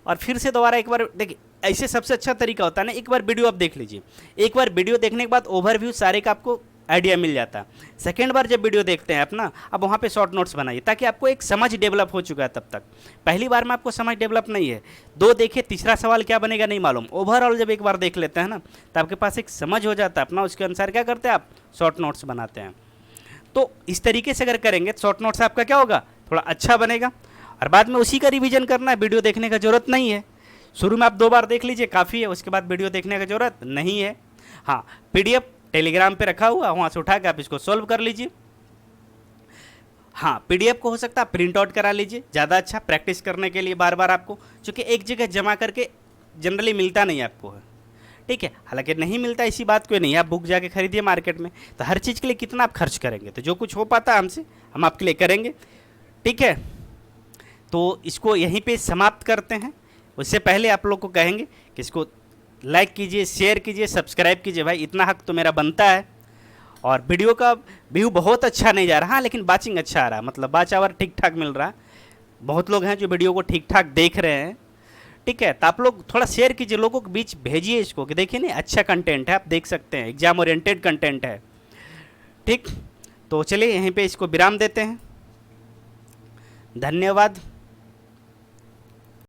Speaker 1: और फिर से दोबारा एक बार देखिए, ऐसे सबसे अच्छा तरीका होता है ना, एक बार वीडियो आप देख लीजिए, एक बार वीडियो देखने के बाद ओवरव्यू सारे का आपको आइडिया मिल जाता है। सेकेंड बार जब वीडियो देखते हैं अपना, अब वहाँ पे शॉर्ट नोट्स बनाइए, ताकि आपको एक समझ डेवलप हो चुका है तब तक। पहली बार में आपको समझ डेवलप नहीं है, 2 देखिए, तीसरा सवाल क्या बनेगा नहीं मालूम, ओवरऑल जब एक बार देख लेते हैं ना, तो आपके पास एक समझ हो जाता है अपना, उसके अनुसार क्या करते हैं आप, शॉर्ट नोट्स बनाते हैं। तो इस तरीके से अगर करेंगे तो शॉर्ट नोट्स आपका क्या होगा, थोड़ा अच्छा बनेगा, और बाद में उसी का रिवीजन करना है, वीडियो देखने का ज़रूरत नहीं है। शुरू में आप 2 बार देख लीजिए काफ़ी है, उसके बाद वीडियो देखने की ज़रूरत नहीं है। हाँ, PDF टेलीग्राम पे रखा हुआ, वहाँ से उठा के आप इसको सॉल्व कर लीजिए। हाँ, PDF को हो सकता है प्रिंट आउट करा लीजिए, ज़्यादा अच्छा प्रैक्टिस करने के लिए बार बार आपको, क्योंकि एक जगह जमा करके जनरली मिलता नहीं आपको है, ठीक है। हालांकि नहीं मिलता इसी बात कोई नहीं है, आप बुक जाके खरीदिए मार्केट में, तो हर चीज़ के लिए कितना आप खर्च करेंगे, तो जो कुछ हो पाता है हमसे हम आपके लिए करेंगे, ठीक है। तो इसको यहीं पे समाप्त करते हैं। उससे पहले आप लोग को कहेंगे कि इसको लाइक कीजिए, शेयर कीजिए, सब्सक्राइब कीजिए, भाई इतना हक तो मेरा बनता है। और वीडियो का व्यू बहुत अच्छा नहीं जा रहा, हाँ, लेकिन वाचिंग अच्छा आ रहा है, मतलब वाच आवर ठीक ठाक मिल रहा है, बहुत लोग हैं जो वीडियो को ठीक ठाक देख रहे हैं, ठीक है। तो आप लोग थोड़ा शेयर कीजिए, लोगों के बीच भेजिए इसको कि देखिए ना अच्छा कंटेंट है, आप देख सकते हैं, एग्जाम ओरिएंटेड कंटेंट है, ठीक। तो चलिए यहीं पे इसको विराम देते हैं, धन्यवाद।